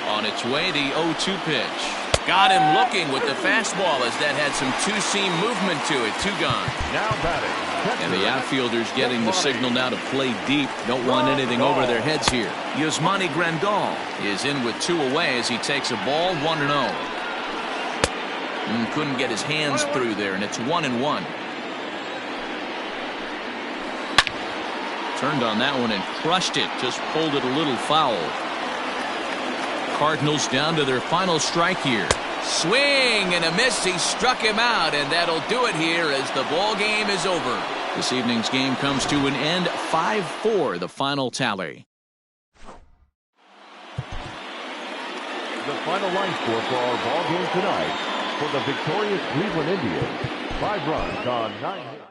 On its way, the 0-2 pitch. Got him looking with the fastball as that had some two-seam movement to it. 2 gone. Now batting, And the outfielders getting the signal now to play deep. Don't want anything over their heads here. Yasmani Grandal is in with 2 away as he takes a ball 1-0. Couldn't get his hands through there, and it's 1-1. Turned on that one and crushed it. Just pulled it a little foul. Cardinals down to their final strike here. Swing and a miss. He struck him out, and that'll do it here as the ball game is over. This evening's game comes to an end. 5-4, the final tally. The final line score for our ball game tonight: for the victorious Cleveland Indians, 5 runs on 9 hits.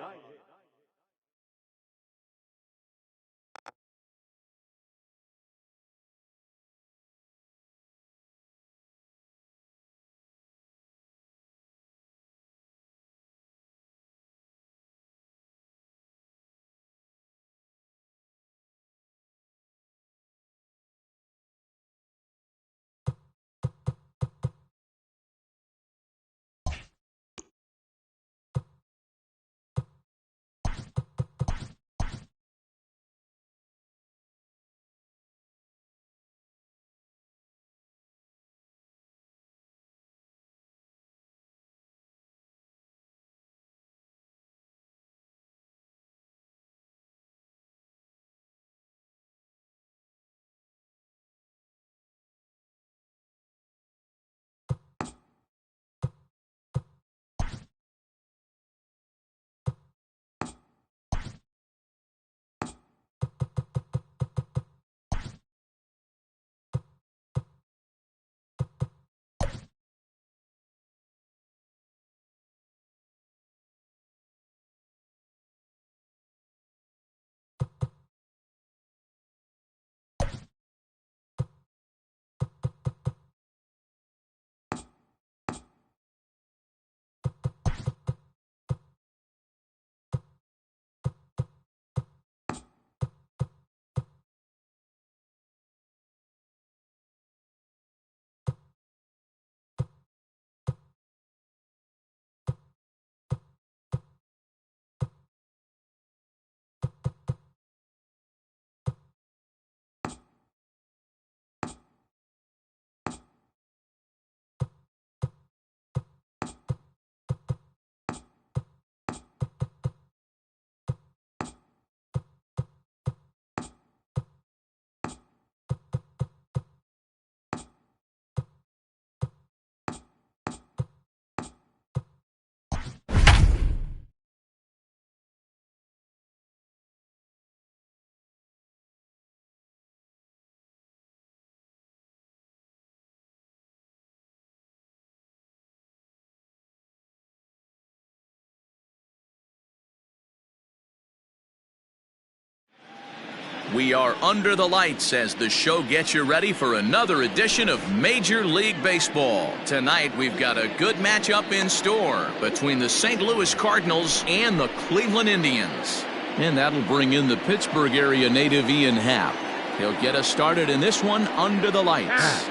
We are under the lights as the show gets you ready for another edition of Major League Baseball. Tonight, we've got a good matchup in store between the St. Louis Cardinals and the Cleveland Indians. And that'll bring in the Pittsburgh area native Ian Happ. He'll get us started in this one under the lights.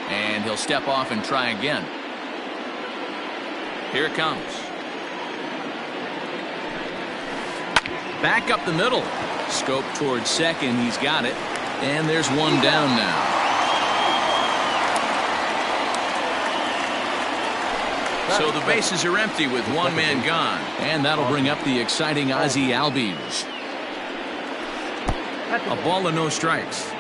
And he'll step off and try again. Here it comes. Back up the middle. Scope towards second. He's got it. And there's one down now. So the bases are empty with one man gone. And that'll bring up the exciting Ozzie Albies. A ball and no strikes.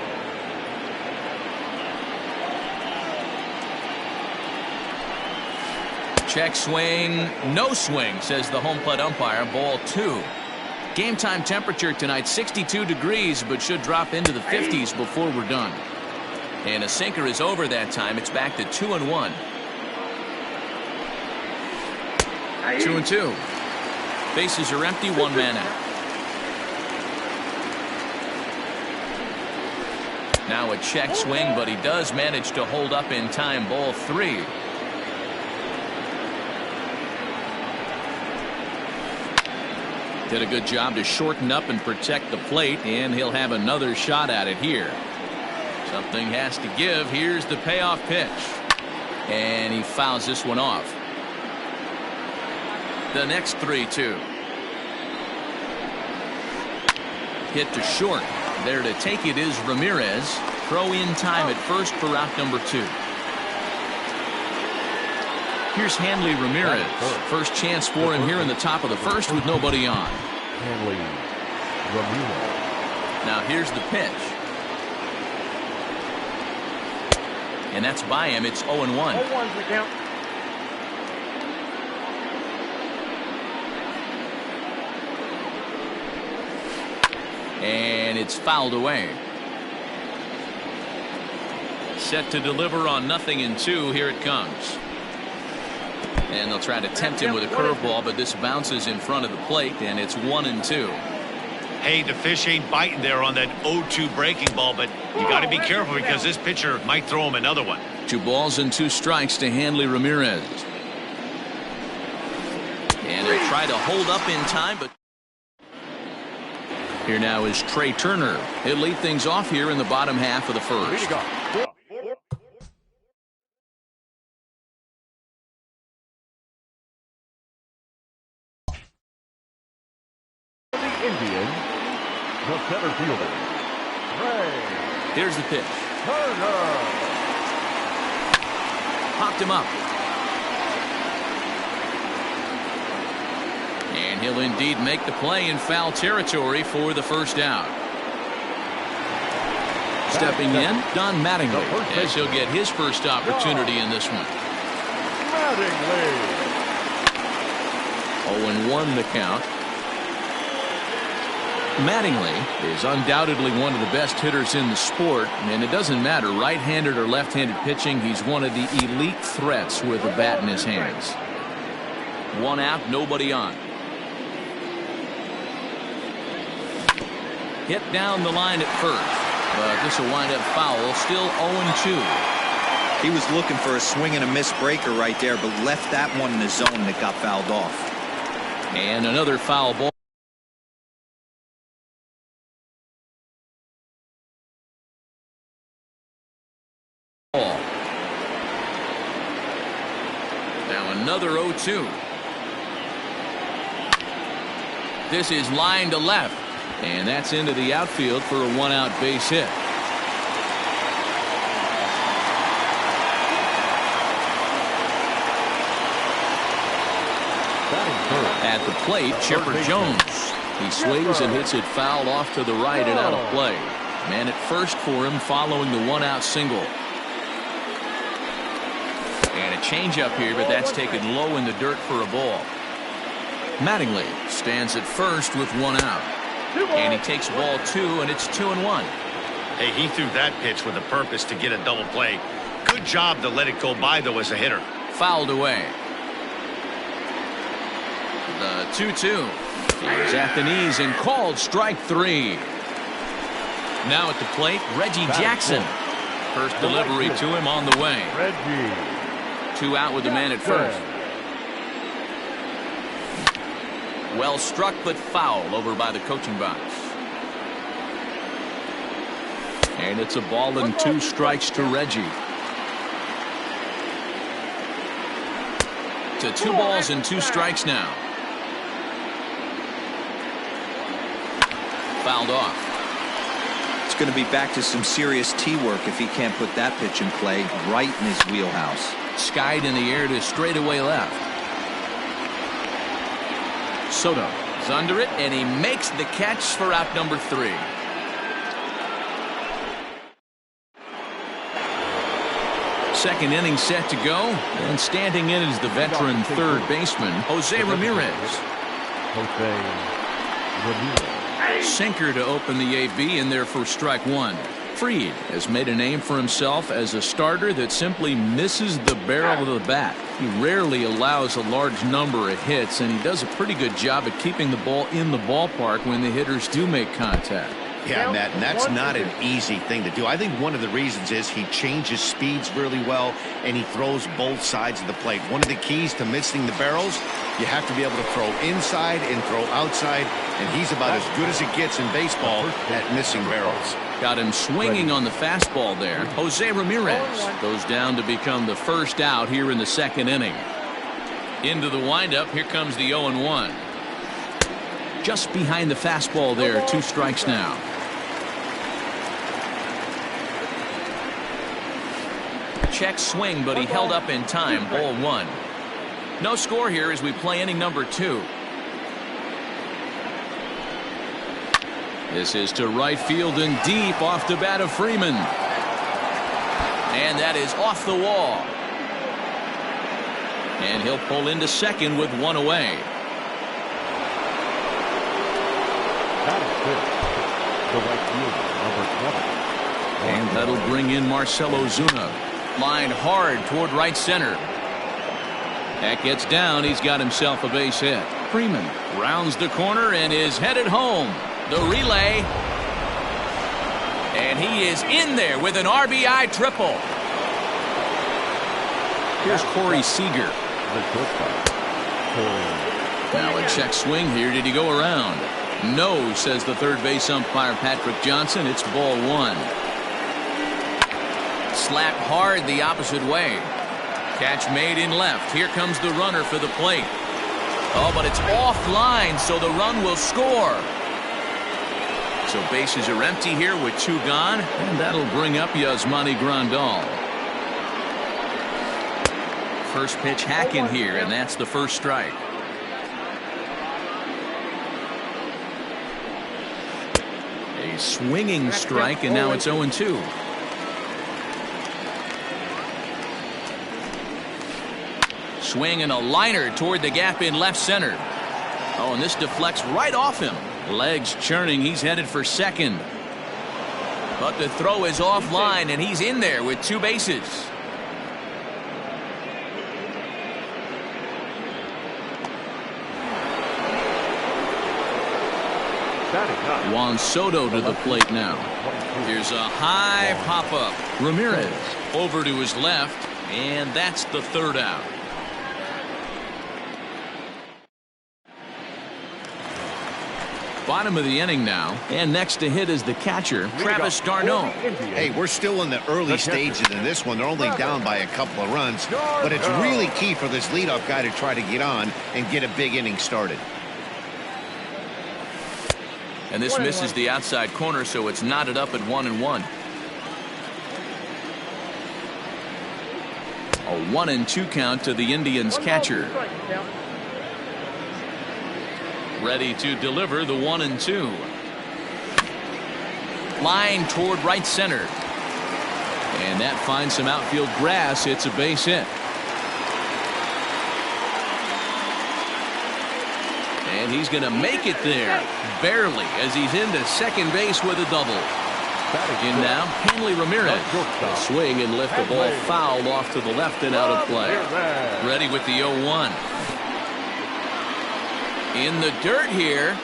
Check swing. No swing, says the home plate umpire. Ball 2. Game time temperature tonight 62 degrees, but should drop into the 50s before we're done. And a sinker is over that time. It's back to 2-1. 2-2. Bases are empty, one man out. Now a check swing, but he does manage to hold up in time. Ball 3. Did a good job to shorten up and protect the plate, and he'll have another shot at it here. Something has to give. Here's the payoff pitch. And he fouls this one off. The next 3-2. Hit to short. There to take it is Ramirez. Throw in time at first for out number 2. Here's Hanley Ramirez. First chance for him here in the top of the first with nobody on. Hanley Ramirez. Now here's the pitch. And that's by him. It's 0-1. 0-1's the count. And it's fouled away. Set to deliver on 0-2. Here it comes. And they'll try to tempt him with a curveball, but this bounces in front of the plate, and it's 1-2. Hey, the fish ain't biting there on that 0-2 breaking ball, but you got to be careful because this pitcher might throw him another one. 2 balls and 2 strikes to Hanley Ramirez. And he'll try to hold up in time, but here now is Trey Turner. He'll lead things off here in the bottom half of the first. The Indians, the center fielder, Trey Here's the pitch. Turner. Popped him up. And he'll indeed make the play in foul territory for the first out. Stepping in, Don Mattingly, as he'll get his first opportunity in this one. Mattingly. 0-1 the count. Mattingly is undoubtedly one of the best hitters in the sport, and it doesn't matter right-handed or left-handed pitching. He's one of the elite threats with a bat in his hands. 1 out, nobody on. Hit down the line at first, but this will wind up foul. Still 0-2. He was looking for a swing and a miss breaker right there, but left that one in the zone that got fouled off. And another foul ball. Now another 0-2. This is line to left, and that's into the outfield for a 1-out base hit. At the plate, Chipper Jones. He swings and hits it foul off to the right and out of play. Man at first for him following the 1-out single. And a changeup here, but that's taken low in the dirt for a ball. Mattingly stands at first with 1 out. And he takes ball 2, and it's 2-1. Hey, he threw that pitch with a purpose to get a double play. Good job to let it go by, though, as a hitter. Fouled away. The 2-2. He's at the knees and called strike 3. Now at the plate, Reggie Jackson. First delivery to him on the way. Reggie. 2 out with the man at first. Well struck, but foul over by the coaching box. And it's a ball and 2 strikes to Reggie. To 2 balls and 2 strikes now. Fouled off. It's going to be back to some serious tee work if he can't put that pitch in play right in his wheelhouse. Skied in the air to straightaway left. Soto is under it, and he makes the catch for out number 3. Second inning set to go, and standing in is the veteran third baseman, Jose Ramirez. Sinker to open the AB in there for strike 1. Fried has made a name for himself as a starter that simply misses the barrel of the bat. He rarely allows a large number of hits, and he does a pretty good job at keeping the ball in the ballpark when the hitters do make contact. Yeah, Matt, and that's not an easy thing to do. I think one of the reasons is he changes speeds really well, and he throws both sides of the plate. One of the keys to missing the barrels, you have to be able to throw inside and throw outside, and he's about as good as it gets in baseball at missing barrels. Got him swinging on the fastball there. Jose Ramirez goes down to become the first out here in the second inning. Into the windup, here comes the 0-1. Just behind the fastball there. 2 strikes now. Check swing, but he held up in time. Ball 1. No score here as we play inning number 2. This is to right field and deep off the bat of Freeman. And that is off the wall. And he'll pull into second with 1 away. That is good. The right fielder, number 20. And that'll bring in Marcelo Zuna. Line hard toward right center. That gets down. He's got himself a base hit. Freeman rounds the corner and is headed home. The relay. And he is in there with an RBI triple. Here's Corey Seager. Now a check swing here. Did he go around? No, says the third base umpire Patrick Johnson. It's ball 1. Slapped hard the opposite way. Catch made in left. Here comes the runner for the plate. Oh, but it's offline, so the run will score. So bases are empty here with 2 gone, and that'll bring up Yasmani Grandal. First pitch hacking here, and that's the first strike. A swinging strike, and now it's 0-2. Swing and a liner toward the gap in left center. Oh, and this deflects right off him. Legs churning. He's headed for second. But the throw is offline, and he's in there with 2 bases. Juan Soto to the plate now. Here's a high pop-up. Ramirez over to his left, and that's the 3rd out. Bottom of the inning now, and next to hit is the catcher, Travis d'Arnaud. Hey, we're still in the early stages in this one. They're only down by a couple of runs, but it's really key for this leadoff guy to try to get on and get a big inning started. And this misses the outside corner, so it's knotted up at 1-1. A 1-2 count to the Indians catcher. Ready to deliver the 1-2. Line toward right center. And that finds some outfield grass. It's a base hit. And he's going to make it there. Barely, as he's into second base with a double. In now, Hanley Ramirez. A swing and lift the ball foul off to the left and out of play. Ready with the 0-1. In the dirt here.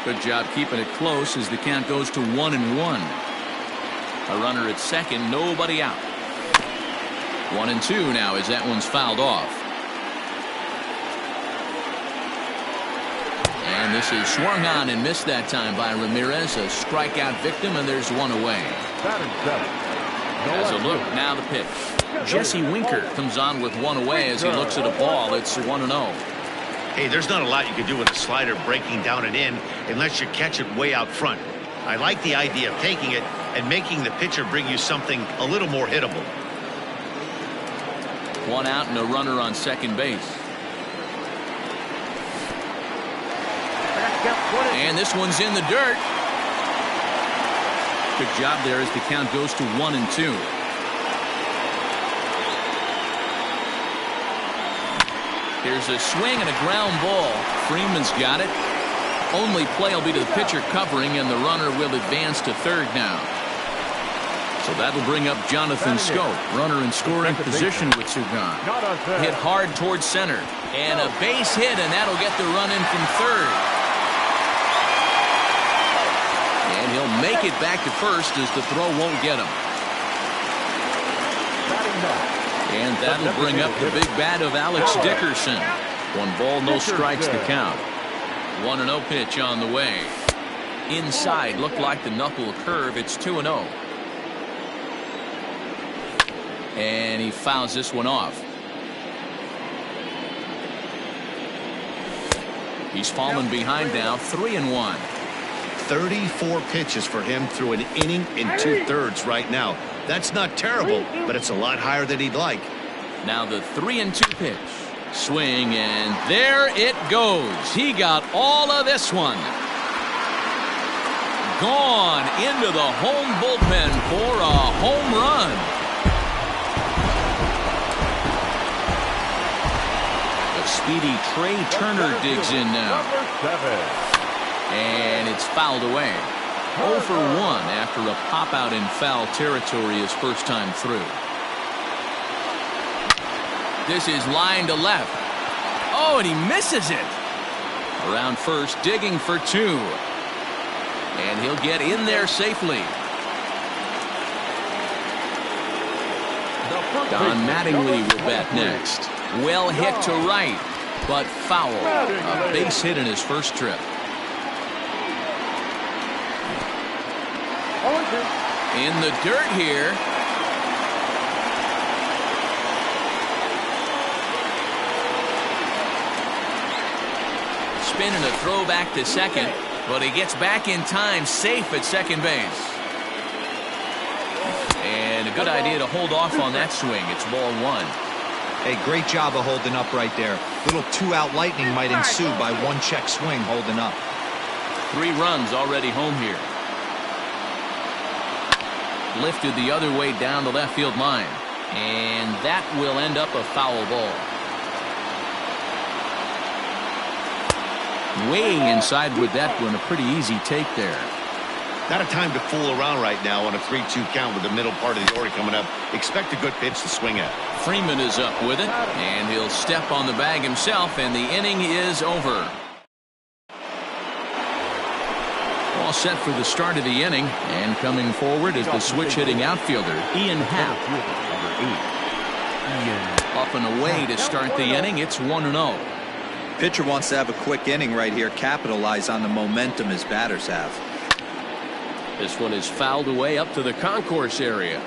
Good job keeping it close as the count goes to 1-1. A runner at second, nobody out. 1-2 now as that one's fouled off. And this is swung on and missed that time by Ramirez. A strikeout victim, and there's 1 away. As a look, now the pitch. Jesse Winker comes on with 1 away as he looks at a ball. It's 1-0. Hey, there's not a lot you can do with a slider breaking down and in unless you catch it way out front. I like the idea of taking it and making the pitcher bring you something a little more hittable. 1 out and a runner on second base. And this one's in the dirt. Good job there as the count goes to 1-2. Here's a swing and a ground ball. Freeman's got it. Only play will be to the pitcher covering, and the runner will advance to third now. So that'll bring up Jonathan Scope. Runner in scoring position with Sugan. Hit hard towards center. And a base hit, and that'll get the run in from third. And he'll make it back to first as the throw won't get him. And that'll bring up the big bat of Alex Dickerson. 1 ball, no strikes to count. 1-0 pitch on the way. Inside, looked like the knuckle curve. It's 2-0. And he fouls this one off. He's fallen behind now, 3-1. 34 pitches for him through an inning and 2/3 right now. That's not terrible, but it's a lot higher than he'd like. Now the 3-2 pitch. Swing, and there it goes. He got all of this one. Gone into the home bullpen for a home run. The speedy Trey Turner digs in now. And it's fouled away. 0 for 1 after a pop-out in foul territory his first time through. This is line to left. Oh, and he misses it. Around first, digging for 2. And he'll get in there safely. Don Mattingly will bat next. Well hit to right, but foul. A base hit in his first trip. In the dirt here. Spinning a throw back to second, but he gets back in time, safe at second base. And a good idea to hold off on that swing. It's ball 1. Hey, great job of holding up right there. Little 2-out lightning might ensue by 1 check swing holding up. 3 runs already home here. Lifted the other way down the left field line. And that will end up a foul ball. Way inside with that one. A pretty easy take there. Not a time to fool around right now on a 3-2 count with the middle part of the order coming up. Expect a good pitch to swing at. Freeman is up with it, and he'll step on the bag himself, and the inning is over. All set for the start of the inning, and coming forward is the switch-hitting outfielder, Ian Happ. Up and away to start the inning. It's 1-0. Pitcher wants to have a quick inning right here, capitalize on the momentum his batters have. This one is fouled away up to the concourse area.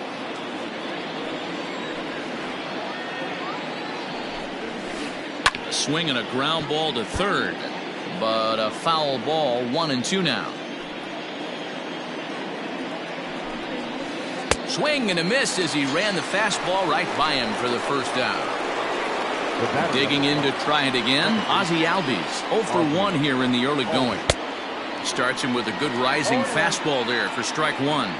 A swing and a ground ball to third, but a foul ball. 1-2 now. Swing and a miss as he ran the fastball right by him for the first down. Digging in to try it again, Ozzie Albies. 0 for 1 here in the early going. Starts him with a good rising fastball there for strike 1.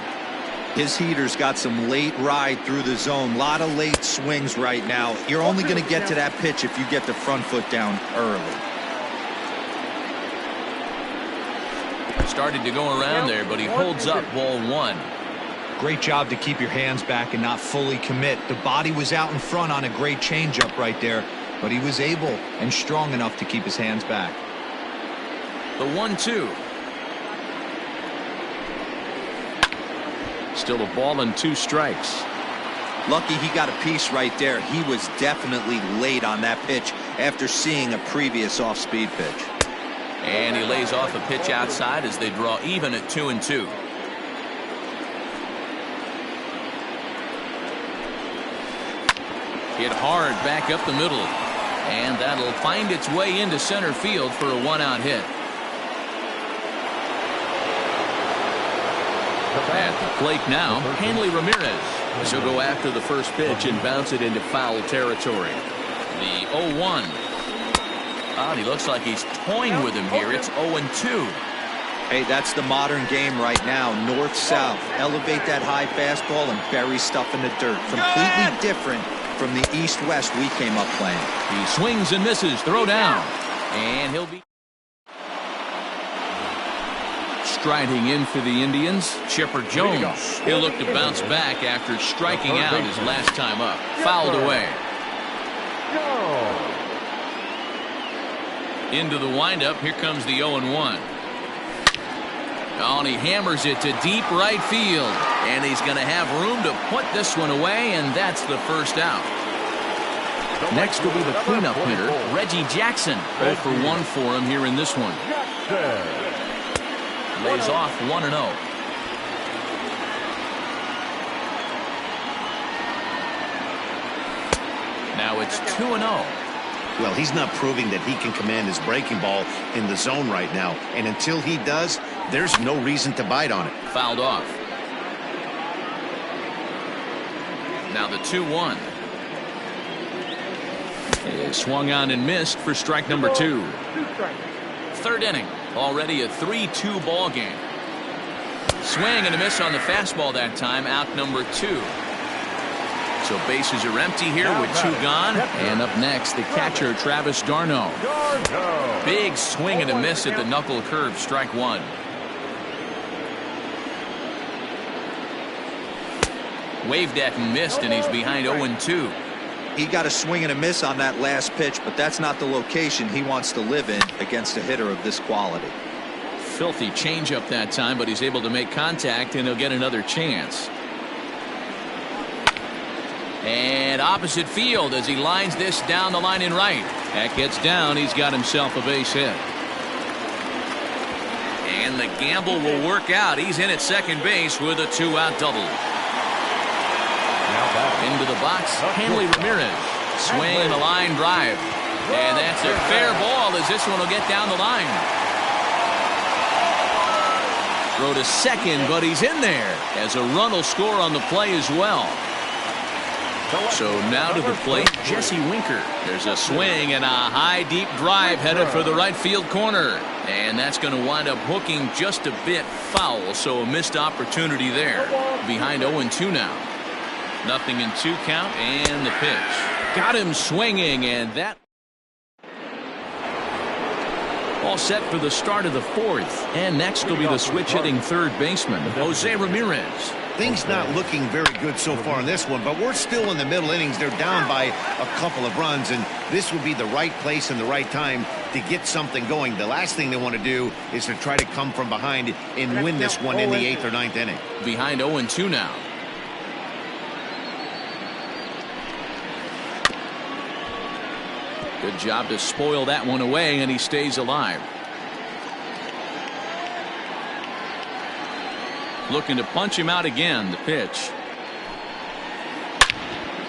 His heater's got some late ride through the zone. A lot of late swings right now. You're only going to get to that pitch if you get the front foot down early. Started to go around there, but he holds up ball 1. Great job to keep your hands back and not fully commit. The body was out in front on a great changeup right there, but he was able and strong enough to keep his hands back. The 1-2. Still a ball and 2 strikes. Lucky he got a piece right there. He was definitely late on that pitch after seeing a previous off-speed pitch. And he lays off a pitch outside as they draw even at 2-2. Hit hard back up the middle. And that'll find its way into center field for a 1-out hit. At the plate now, Hanley Ramirez. He'll go after the first pitch and bounce it into foul territory. The 0-1. He looks like he's toying with him here. It's 0-2. Hey, that's the modern game right now. North-south. Elevate that high fastball and bury stuff in the dirt. Completely different from the east-west we came up playing. He swings and misses. Throw down. And he'll be striding in for the Indians. Chipper Jones. He'll look to bounce back after striking out his last time up. Fouled away. Into the windup. Here comes the 0-1. Oh, and he hammers it to deep right field. And he's going to have room to put this one away, and that's the first out. Next will be the cleanup hitter, Reggie Jackson. 0 for 1 for him here in this one. Lays off 1-0. Now it's 2-0. Well, he's not proving that he can command his breaking ball in the zone right now. And until he does, there's no reason to bite on it. Fouled off. Now the 2-1. It swung on and missed for strike number 2. Third inning. Already a 3-2 ball game. Swing and a miss on the fastball that time. Out number 2. So bases are empty here with 2 gone. And up next, the catcher, Travis d'Arnaud. Big swing and a miss at the knuckle curve. Strike 1. Waved at and missed, and he's behind 0-2. He got a swing and a miss on that last pitch, but that's not the location he wants to live in against a hitter of this quality. Filthy changeup that time, but he's able to make contact, and he'll get another chance. And opposite field as he lines this down the line in right. That gets down. He's got himself a base hit. And the gamble will work out. He's in at second base with a 2-out double. Into the box, Hanley Ramirez. Swing and a line drive. And that's a fair ball as this one will get down the line. Throw to second, but he's in there as a run will score on the play as well. So now to the plate, Jesse Winker. There's a swing and a high deep drive headed for the right field corner. And that's going to wind up hooking just a bit foul. So a missed opportunity there. Behind 0-2 now. 0-2 count and the pitch. Got him swinging, and that all set for the start of the 4th. And next will be the switch hitting third baseman, Jose Ramirez. Things not looking very good so far in this one, but we're still in the middle innings. They're down by a couple of runs, and this would be the right place and the right time to get something going. The last thing they want to do is to try to come from behind and win this one in the 8th or 9th inning. Behind 0-2 now. Good job to spoil that one away, and he stays alive. Looking to punch him out again. The pitch.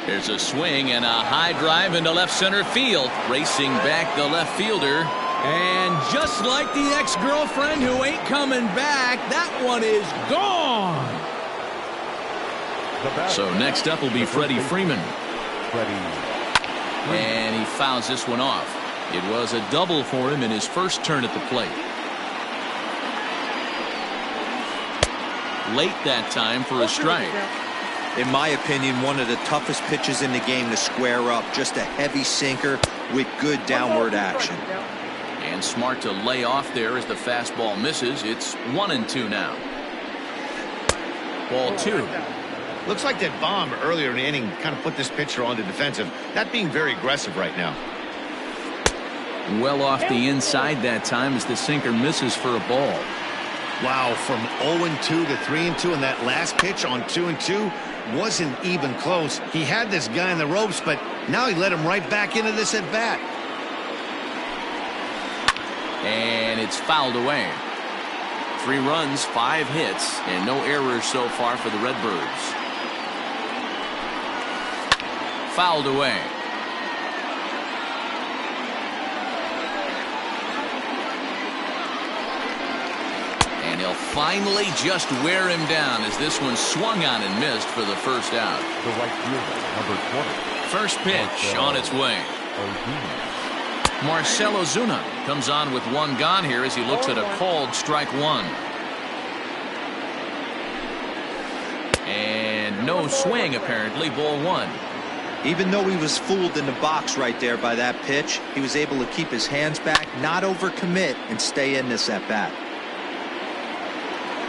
There's a swing and a high drive into left center field. Racing back the left fielder. And just like the ex-girlfriend who ain't coming back, that one is gone. So next up will be Freddie Freeman. And he fouls this one off. It was a double for him in his first turn at the plate. Late that time for a strike. In my opinion, one of the toughest pitches in the game to square up. Just a heavy sinker with good downward action. And smart to lay off there as the fastball misses. It's 1-2 now. Ball 2. Looks like that bomb earlier in the inning kind of put this pitcher on the defensive. Not being very aggressive right now. Well off the inside that time as the sinker misses for a ball. Wow, from 0-2 to 3-2, and that last pitch on 2-2 wasn't even close. He had this guy in the ropes, but now he let him right back into this at bat. And it's fouled away. 3 runs, 5 hits, and no errors so far for the Redbirds. Fouled away. And he'll finally just wear him down as this one swung on and missed for the first out. The right fielder, number 20. First pitch on its way. Marcell Ozuna comes on with 1 gone here as he looks at a called strike 1. And no swing apparently, ball 1. Even though he was fooled in the box right there by that pitch, he was able to keep his hands back, not overcommit, and stay in this at bat.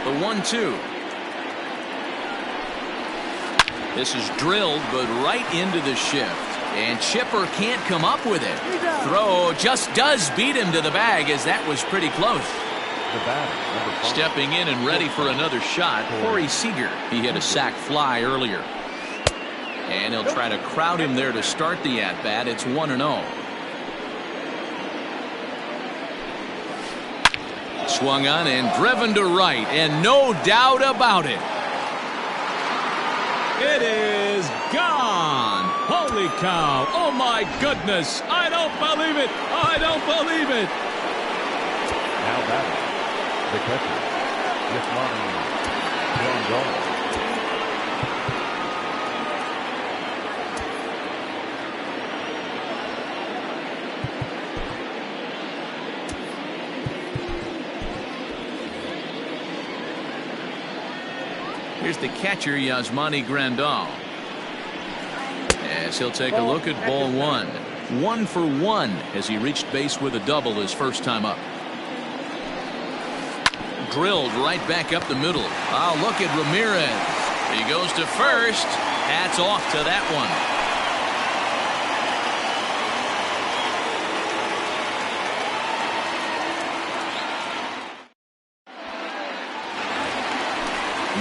The 1-2. This is drilled, but right into the shift. And Chipper can't come up with it. Throw just does beat him to the bag as that was pretty close. Stepping in and ready for another shot, Corey Seager. He hit a sac fly earlier. And he'll try to crowd him there to start the at-bat. It's 1-0. Swung on and driven to right, and no doubt about it. It is gone. Holy Holy cow. Oh, my goodness. I don't believe it. I don't believe it. Now batting, the catcher, El-Mas-Temible29. Here's the catcher, Yasmani Grandal. As he'll take a look at ball one. 1 for 1 as he reached base with a double his first time up. Drilled right back up the middle. Oh, look at Ramirez. He goes to first. Hats off to that one.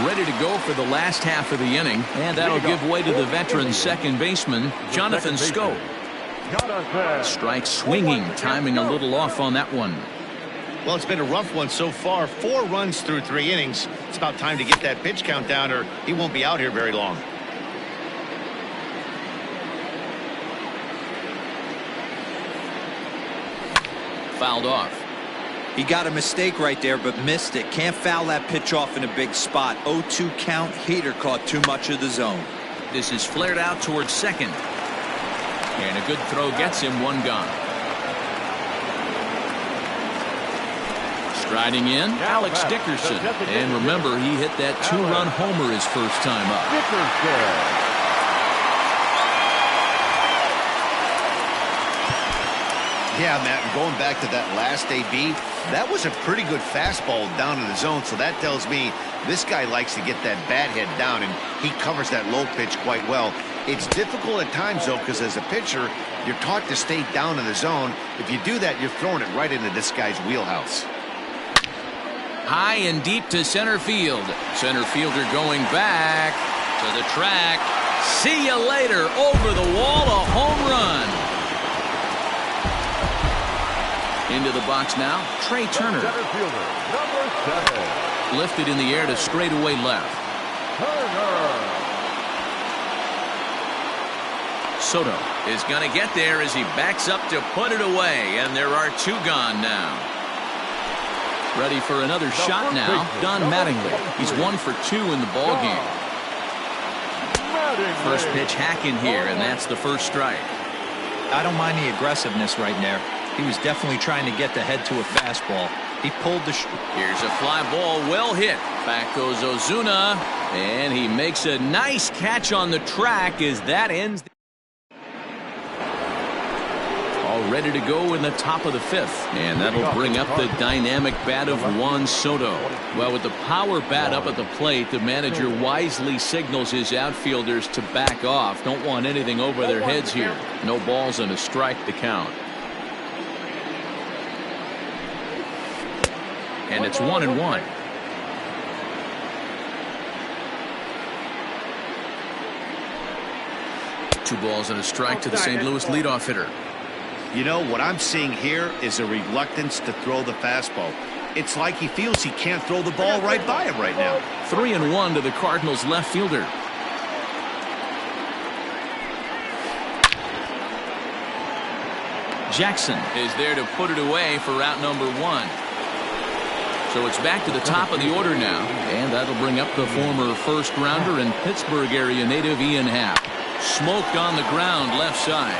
Ready to go for the last half of the inning, and that'll give way to the veteran second baseman, Jonathan Scope. Strike swinging, timing a little off on that one. Well, it's been a rough one so far. 4 runs through 3 innings. It's about time to get that pitch count down, or he won't be out here very long. Fouled off. He got a mistake right there, but missed it. Can't foul that pitch off in a big spot. 0-2 count. Heater caught too much of the zone. This is flared out towards second. And a good throw gets him 1 gone. Striding in, Alex Dickerson. And remember, he hit that 2-run homer his first time up. Yeah, Matt, going back to that last AB, that was a pretty good fastball down in the zone, so that tells me this guy likes to get that bat head down, and he covers that low pitch quite well. It's difficult at times, though, because as a pitcher, you're taught to stay down in the zone. If you do that, you're throwing it right into this guy's wheelhouse. High and deep to center field. Center fielder going back to the track. See you later. Over the wall, a home run. Into the box now, Trey Turner. Center fielder, number 7. Lifted in the air to straightaway left. Turner. Soto is going to get there as he backs up to put it away, and there are 2 gone now. Ready for another shot now, Don Mattingly. He's 1 for 2 in the ball game. First pitch hacking here, and that's the first strike. I don't mind the aggressiveness right there. He was definitely trying to get the head to a fastball. He pulled the... Here's a fly ball, well hit. Back goes Ozuna, and he makes a nice catch on the track as that ends. All ready to go in the top of the 5th, and that'll bring up the dynamic bat of Juan Soto. Well, with the power bat up at the plate, the manager wisely signals his outfielders to back off. Don't want anything over their heads here. No balls and a strike to count. And it's 1-1. Two balls and a strike to the St. Louis leadoff hitter. You know, what I'm seeing here is a reluctance to throw the fastball. It's like he feels he can't throw the ball right by him right now. 3-1 to the Cardinals left fielder. Jackson is there to put it away for out number 1. So it's back to the top of the order now, and that'll bring up the former first-rounder and Pittsburgh area native Ian Happ. Smoked on the ground left side,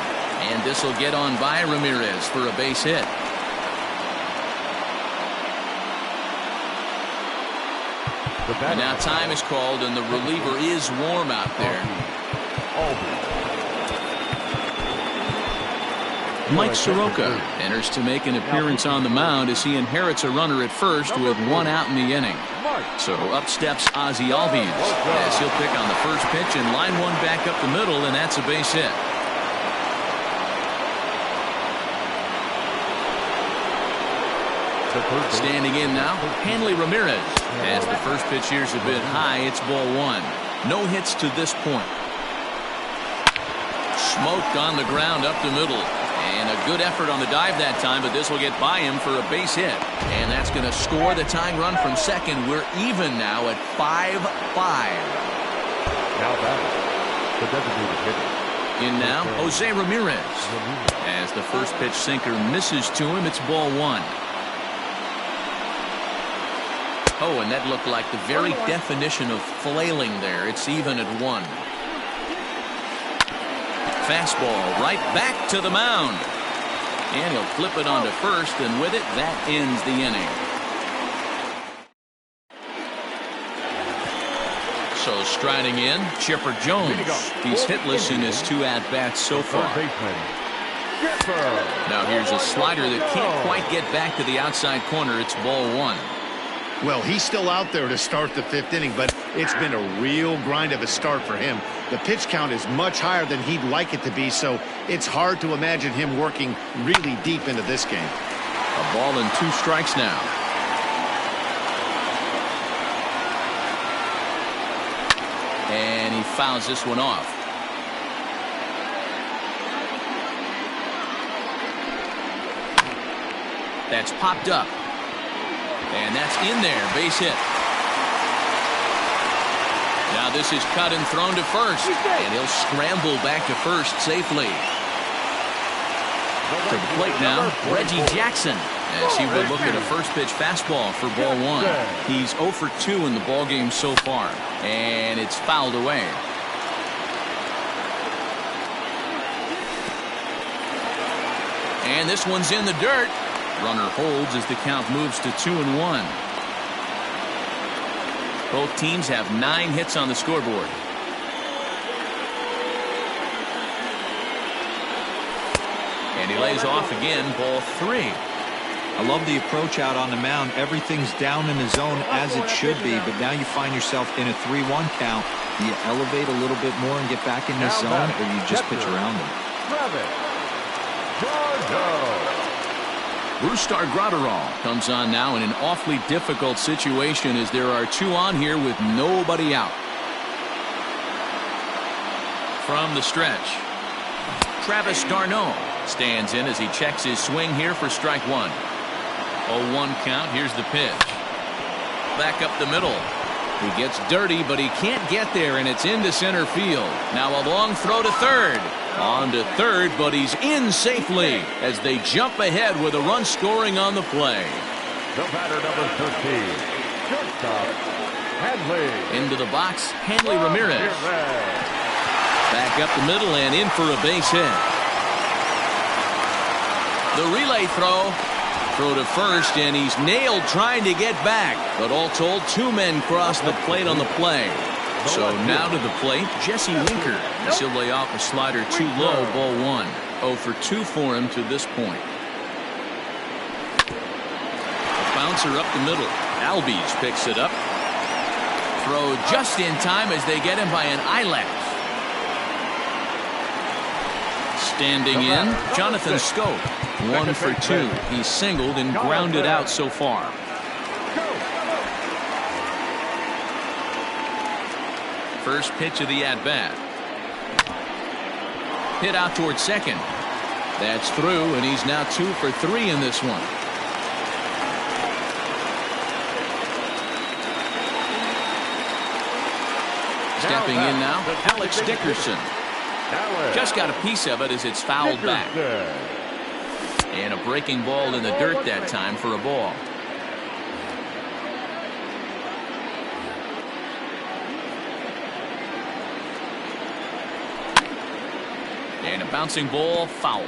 and this will get on by Ramirez for a base hit. And now time is called, and the reliever is warm out there. Mike Soroka enters to make an appearance on the mound as he inherits a runner at first with 1 out in the inning. So up steps Ozzie Albies as he'll pick on the first pitch and line 1 back up the middle, and that's a base hit. Standing in now, Hanley Ramirez. As the first pitch here's a bit high, it's ball 1. No hits to this point. Smoked on the ground up the middle. And a good effort on the dive that time, but this will get by him for a base hit. And that's going to score the tying run from second. We're even now at 5-5. Now batting, the designated hitter, In now, Jose Ramirez. As the first pitch sinker misses to him, it's ball one. Oh, and that looked like the very definition of flailing there. It's even at one. Fastball right back to the mound. And he'll flip it onto first, and with it, that ends the inning. So striding in, Chipper Jones. He's hitless in his 2 at-bats so far. Now here's a slider that can't quite get back to the outside corner. It's ball one. Well, he's still out there to start the 5th inning, but it's been a real grind of a start for him. The pitch count is much higher than he'd like it to be, so it's hard to imagine him working really deep into this game. A ball and 2 strikes now. And he fouls this one off. That's popped up. And that's in there. Base hit. Now this is cut and thrown to first. And he'll scramble back to first safely. To the plate now, Reggie Jackson. As he would look at a first pitch fastball for ball one. He's 0 for 2 in the ballgame so far. And it's fouled away. And this one's in the dirt. Runner holds as the count moves to 2-1. Both teams have 9 hits on the scoreboard. And he lays off again, ball 3. I love the approach out on the mound. Everything's down in the zone as it should be, but now you find yourself in a 3-1 count. Do you elevate a little bit more and get back in this zone, or you just pitch around them? Brustar Graterol comes on now in an awfully difficult situation as there are 2 on here with nobody out. From the stretch, Travis d'Arnaud stands in as he checks his swing here for strike 1. 0-1 count. Here's the pitch. Back up the middle. He gets dirty, but he can't get there, and it's into center field. Now a long throw to third. On to third, but he's in safely as they jump ahead with a run scoring on the play. The batter, number 13, shortstop, Hanley. Into the box, Hanley Ramirez. Back up the middle and in for a base hit. The relay throw. Throw to first, and he's nailed trying to get back. But all told, 2 men cross the plate on the play. So now to the plate, Jesse Winker. As he'll lay off a slider too low, ball 1. 0 for 2 for him to this point. A bouncer up the middle. Albies picks it up. Throw just in time as they get him by an eyelash. Standing in, Jonathan Scope. 1 for 2. He's singled and grounded out so far. First pitch of the at-bat. Hit out towards second. That's through, and he's now 2 for 3 in this one. Stepping in now, Alex Dickerson. Just got a piece of it as it's fouled back. And a breaking ball in the dirt that time for a ball. And a bouncing ball, foul.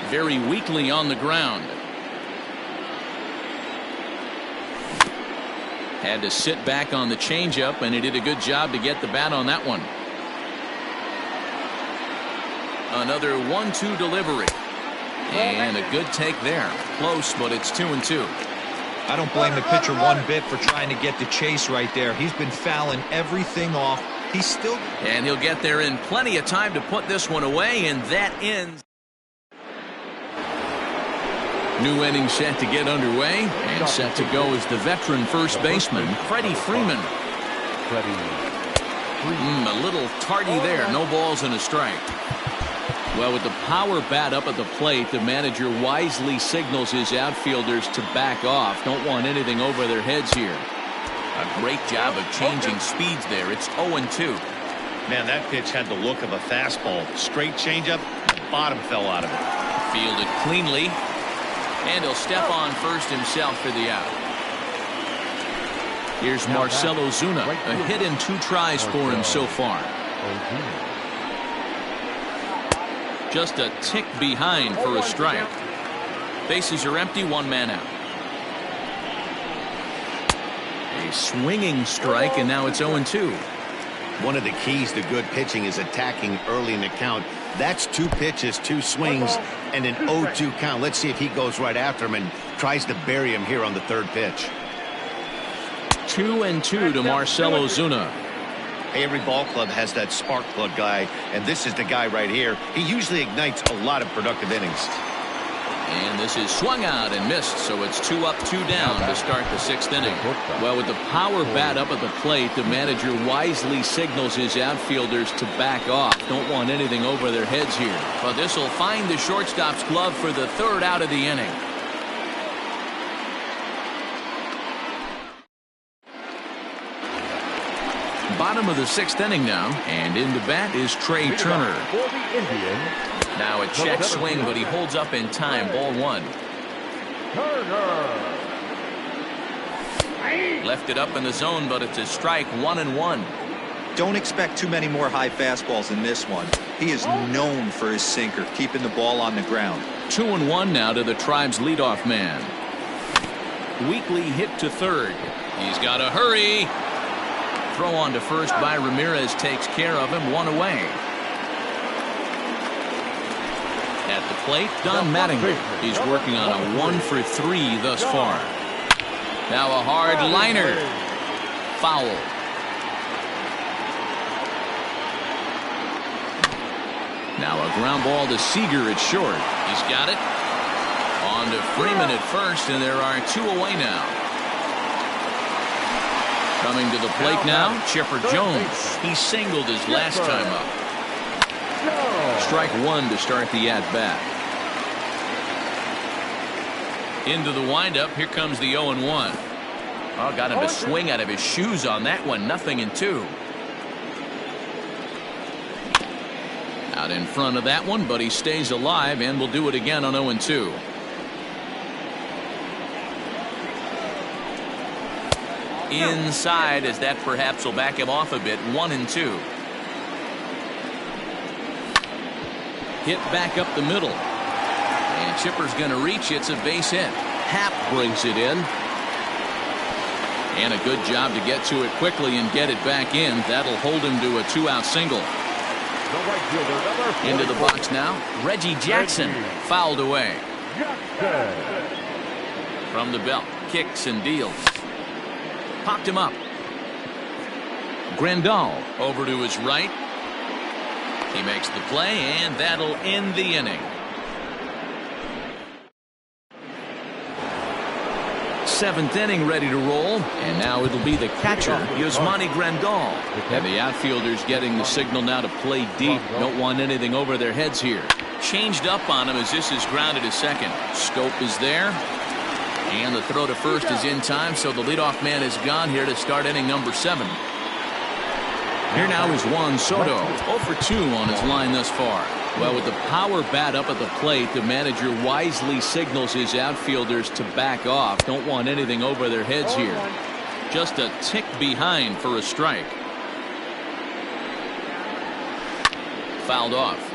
Very weakly on the ground. Had to sit back on the changeup, and he did a good job to get the bat on that one. Another 1-2 delivery. And a good take there. Close, but it's 2-2. I don't blame the pitcher one bit for trying to get the chase right there. He's been fouling everything off. He's still... And he'll get there in plenty of time to put this one away, and that ends. New inning set to get underway, and set to go is the veteran first baseman, Freddie Freeman. A little tardy there. No balls and a strike. Well, with the power bat up at the plate, the manager wisely signals his outfielders to back off. Don't want anything over their heads here. A great job of changing speeds there. It's 0-2. Man, that pitch had the look of a fastball. Straight changeup, the bottom fell out of it. Fielded cleanly. And he'll step on first himself for the out. Here's Marcell Ozuna. A hit in 2 tries for him so far. Just a tick behind for a strike. Bases are empty, 1 man out. A swinging strike, and now it's 0-2. One of the keys to good pitching is attacking early in the count. That's 2 pitches, 2 swings, and an 0-2 count. Let's see if he goes right after him and tries to bury him here on the 3rd pitch. 2-2 to Marcell Ozuna. Hey, every ball club has that spark plug guy, and this is the guy right here. He usually ignites a lot of productive innings. And this is swung out and missed, so it's 2 up, 2 down to start the 6th inning. Well, with the power bat up at the plate, the manager wisely signals his outfielders to back off. Don't want anything over their heads here. But this will find the shortstop's glove for the 3rd out of the inning. Bottom of the 6th inning now, and in the bat is Trey Turner. For the Indians, Now a check swing, but he holds up in time. Ball 1. Turner. Left it up in the zone, but it's a strike. 1-1. Don't expect too many more high fastballs in this one. He is known for his sinker, keeping the ball on the ground. 2-1 now to the Tribe's leadoff man. Weekly hit to 3rd. He's got to hurry. Throw on to first by Ramirez takes care of him. 1 away. At the plate, Don Mattingly. He's working on a 1 for 3 thus far. Now a hard liner. Foul. Now a ground ball to Seager at short. He's got it. On to Freeman at first, and there are 2 away now. Coming to the plate now, Chipper Jones. He singled his last time up. Strike 1 to start the at-bat. Into the windup, here comes the 0-1. Oh, got him to swing out of his shoes on that one. 0-2. Out in front of that one, but he stays alive and will do it again on 0-2. Inside, as that perhaps will back him off a bit. 1-2. Hit back up the middle. And Chipper's going to reach. It's a base hit. Happ brings it in. And a good job to get to it quickly and get it back in. That'll hold him to a 2-out single. Into the box now. Reggie Jackson fouled away. From the belt. Kicks and deals. Popped him up. Grandal over to his right. He makes the play, and that'll end the inning. 7th inning ready to roll, and now it'll be the catcher, Yasmani Grandal. And the outfielders getting the signal now to play deep. Don't want anything over their heads here. Changed up on him as this is grounded to second. Scope is there. And the throw to first is in time, so the leadoff man is gone here to start inning number 7. Here now is Juan Soto, 0 for 2 on his line thus far. Well, with the power bat up at the plate, the manager wisely signals his outfielders to back off. Don't want anything over their heads here. Just a tick behind for a strike. Fouled off.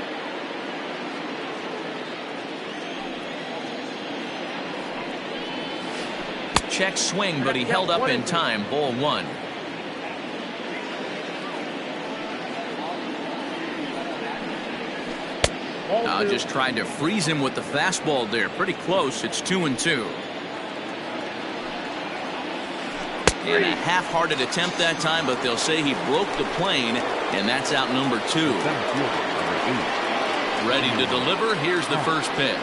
Check swing, but he held up in time. Ball 1. Just tried to freeze him with the fastball there. Pretty close. It's 2-2. And a half-hearted attempt that time, but they'll say he broke the plane, and that's out number 2. Ready to deliver. Here's the first pitch.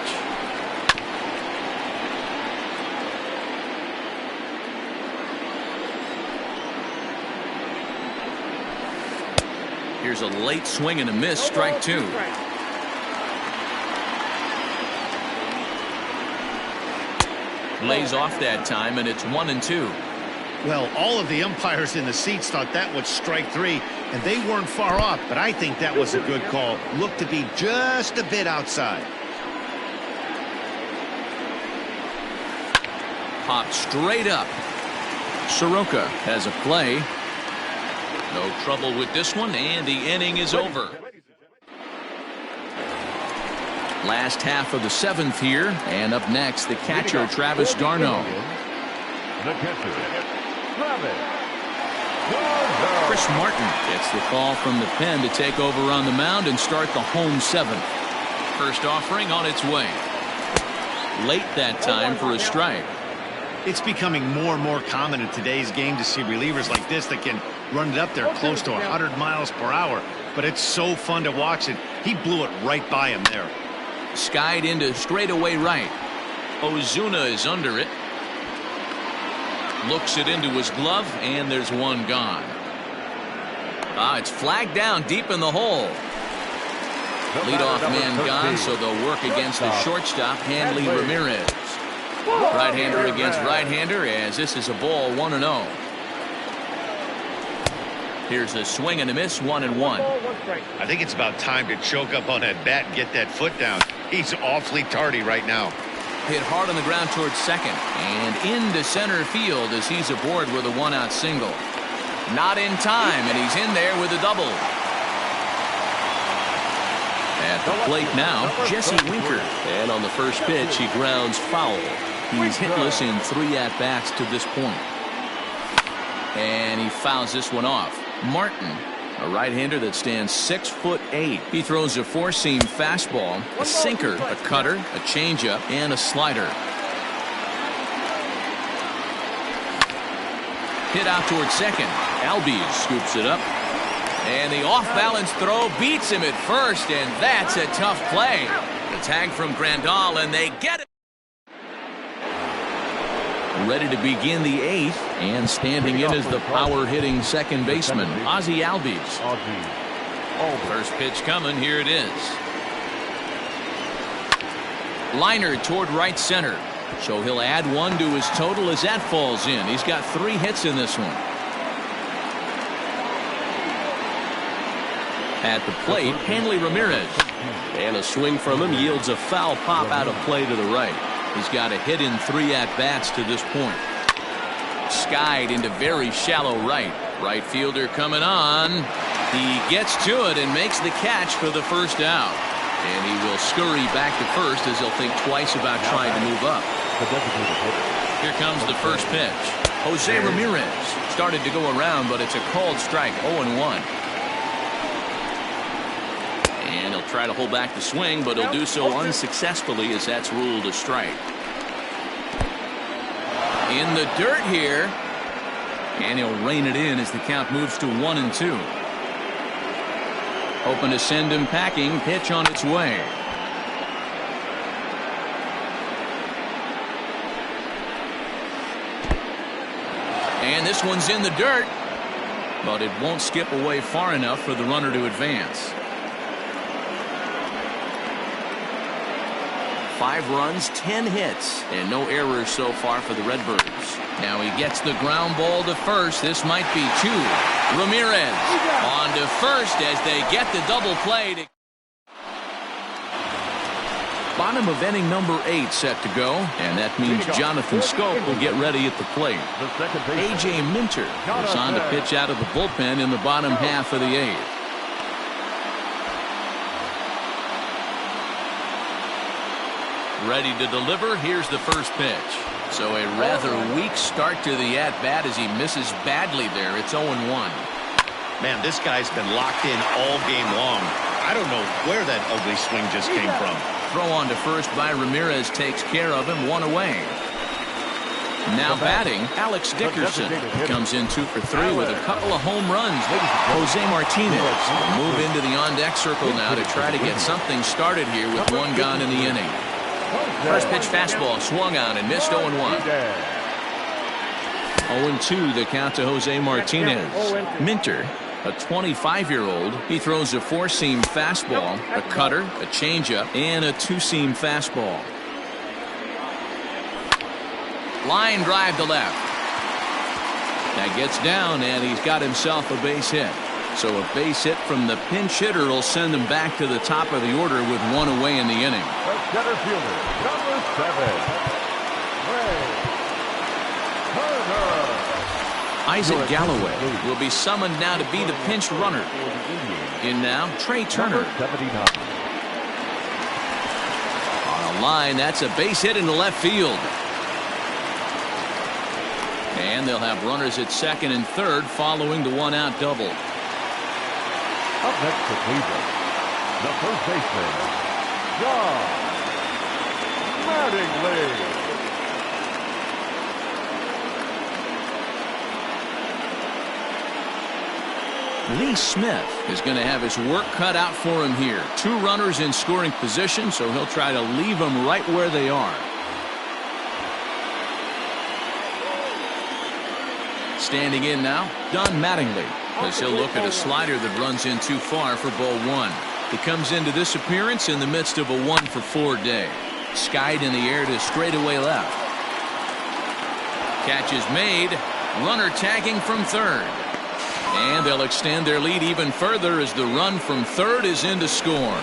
Here's a late swing and a miss. Strike 2. Lays off that time, and it's 1-2. Well, all of the umpires in the seats thought that was strike three, and they weren't far off, but I think that was a good call. Looked to be just a bit outside. Popped straight up. Soroka has a play. No trouble with this one, and the inning is over. Last half of the seventh here, and up next, the catcher, Travis d'Arnaud. The catcher, Travis. Chris Martin gets the call from the pen to take over on the mound and start the home seventh. First offering on its way. Late that time for a strike. It's becoming more and more common in today's game to see relievers like this that can run it up there close to 100 miles per hour. But it's so fun to watch it. He blew it right by him there. Skied into straightaway right. Ozuna is under it. Looks it into his glove, and there's one gone. It's flagged down deep in the hole. Leadoff man gone, so they'll work against the shortstop, Hanley Ramirez. Right-hander against right-hander, as this is a ball 1-0. Here's a swing and a miss, 1-1. I think it's about time to choke up on that bat and get that foot down. He's awfully tardy right now. Hit hard on the ground towards second and into center field as he's aboard with a one-out single. Not in time, and he's in there with a double. At the plate now, Jesse Winker. And on the first pitch, he grounds foul. He's hitless in 3 at-bats to this point. And he fouls this one off. Martin, a right-hander that stands 6'8". He throws a four-seam fastball, a sinker, a cutter, a changeup, and a slider. Hit out towards second. Albies scoops it up. And the off-balance throw beats him at first, and that's a tough play. The tag from Grandal, and they get it. Ready to begin the 8th, and standing in is the power-hitting second baseman, Ozzie Albies. First pitch coming, here it is. Liner toward right center, so he'll add one to his total as that falls in. He's got 3 hits in this one. At the plate, Hanley Ramirez. And a swing from him yields a foul pop out of play to the right. He's got a hit in 3 at-bats to this point. Skied into very shallow right. Right fielder coming on. He gets to it and makes the catch for the first out. And he will scurry back to first as he'll think twice about trying to move up. Here comes the first pitch. Jose Ramirez started to go around, but it's a called strike, 0-1. And he'll try to hold back the swing, but he'll do so unsuccessfully as that's ruled a strike. In the dirt here. And he'll rein it in as the count moves to 1-2. Hoping to send him packing. Pitch on its way. And this one's in the dirt. But it won't skip away far enough for the runner to advance. 5 runs, 10 hits, and no errors so far for the Redbirds. Now he gets the ground ball to first. This might be 2. Ramirez on to first as they get the double play. Bottom of inning number 8 set to go, and that means Jonathan Scope will get ready at the plate. A.J. Minter is on to pitch out of the bullpen in the bottom half of the 8th. Ready to deliver. Here's the first pitch. So a rather weak start to the at-bat as he misses badly there. It's 0-1. Man, this guy's been locked in all game long. I don't know where that ugly swing just came from. Throw on to first by Ramirez takes care of him. 1 away. Now batting, Alex Dickerson comes in 2 for 3 with a couple of home runs. Jose Martinez will move into the on-deck circle now to try to get something started here with 1 gone in the inning. First pitch fastball swung on and missed. 0-1. 0-2 the count to Jose Martinez. Minter, a 25-year-old, he throws a 4-seam fastball, a cutter, a changeup, and a 2-seam fastball. Line drive to left. That gets down, and he's got himself a base hit. So a base hit from the pinch hitter will send him back to the top of the order with one away in the inning. The center fielder, number 7, Isaac Galloway will be summoned now to be the pinch runner. In now, Trey Turner. On a line, that's a base hit into left field. And they'll have runners at second and third following the one-out double. Up next for Cleveland, the first baseman, John Mattingly. Lee Smith is going to have his work cut out for him here. 2 runners in scoring position, so he'll try to leave them right where they are. Standing in now, Don Mattingly, as he'll look at a slider that runs in too far for ball 1. He comes into this appearance in the midst of a 1-for-4 day. Skied in the air to straightaway left. Catch is made. Runner tagging from third. And they'll extend their lead even further as the run from third is in to score.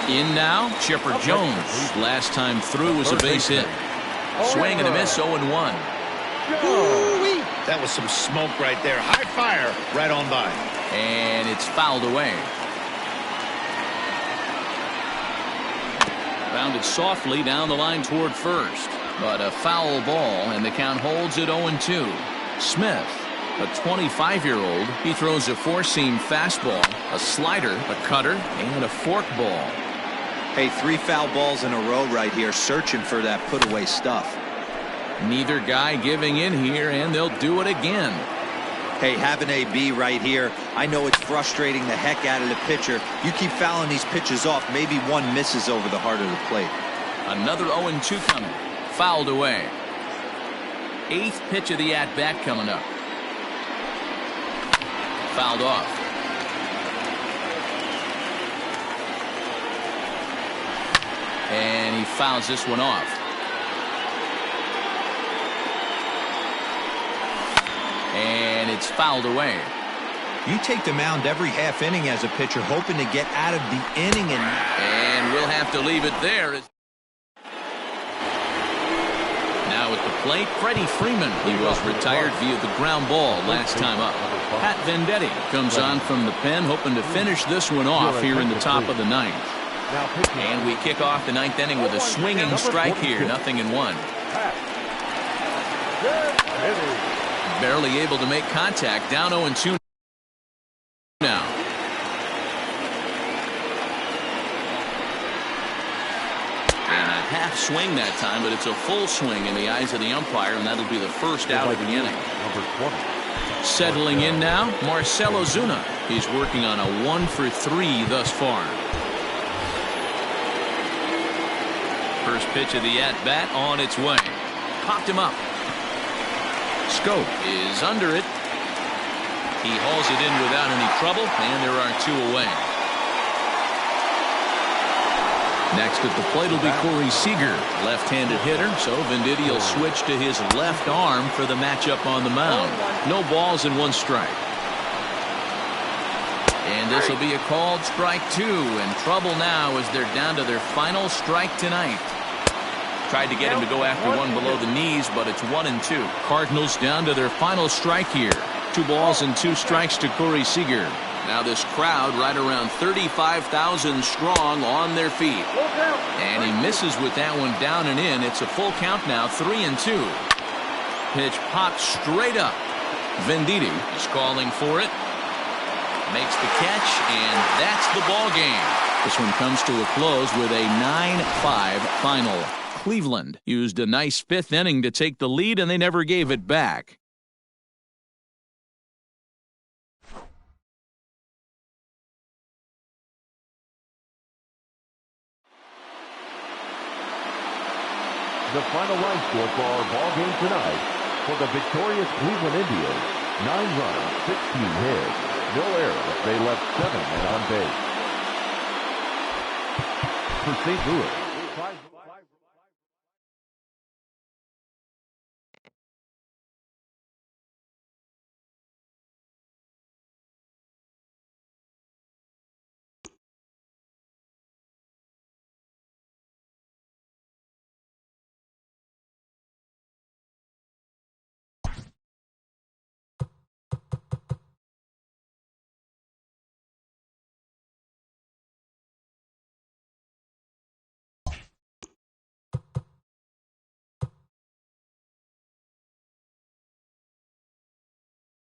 In now, Chipper Jones. Last time through was a base hit. Swing and a miss, 0-1. That was some smoke right there. High fire right on by. And it's fouled away. Bounded softly down the line toward first. But a foul ball, and the count holds at 0-2. Smith, a 25-year-old, he throws a four-seam fastball, a slider, a cutter, and a forkball. Hey, 3 foul balls in a row right here, searching for that put-away stuff. Neither guy giving in here, and they'll do it again. Hey, have an AB right here. I know it's frustrating the heck out of the pitcher. You keep fouling these pitches off, maybe one misses over the heart of the plate. Another 0-2 coming. Fouled away. 8th pitch of the at-bat coming up. Fouled off. And he fouls this one off. And it's fouled away. You take the mound every half inning as a pitcher, hoping to get out of the inning. And we'll have to leave it there. Now at the plate, Freddie Freeman. He was retired via the ground ball last time up. Pat Venditti comes on from the pen, hoping to finish this one off here in the top of the 9th. And we kick off the 9th inning with a swinging strike here, 0-1. Barely able to make contact, down 0-2 now. And a half swing that time, but it's a full swing in the eyes of the umpire, and that'll be the first out of the inning. Settling in now, Marcell Ozuna. He's working on a 1-for-3 thus far. First pitch of the at-bat on its way. Popped him up. Scope is under it. He hauls it in without any trouble, and there are 2 away. Next at the plate will be Corey Seager, left-handed hitter, so Venditti will switch to his left arm for the matchup on the mound. No balls and 1 strike. And this will be a called strike 2, and trouble now as they're down to their final strike tonight. Tried to get him to go after one below the knees, but it's 1-2. Cardinals down to their final strike here. 2 balls and 2 strikes to Corey Seager. Now this crowd right around 35,000 strong on their feet. And he misses with that one down and in. It's a full count now, 3-2. Pitch popped straight up. Venditti is calling for it. Makes the catch, and that's the ball game. This one comes to a close with a 9-5 final. Cleveland used a nice 5th inning to take the lead, and they never gave it back. The final line score for our ball game tonight: for the victorious Cleveland Indians, 9 runs, 16 hits, no errors. They left 7 men on base. For St. Louis,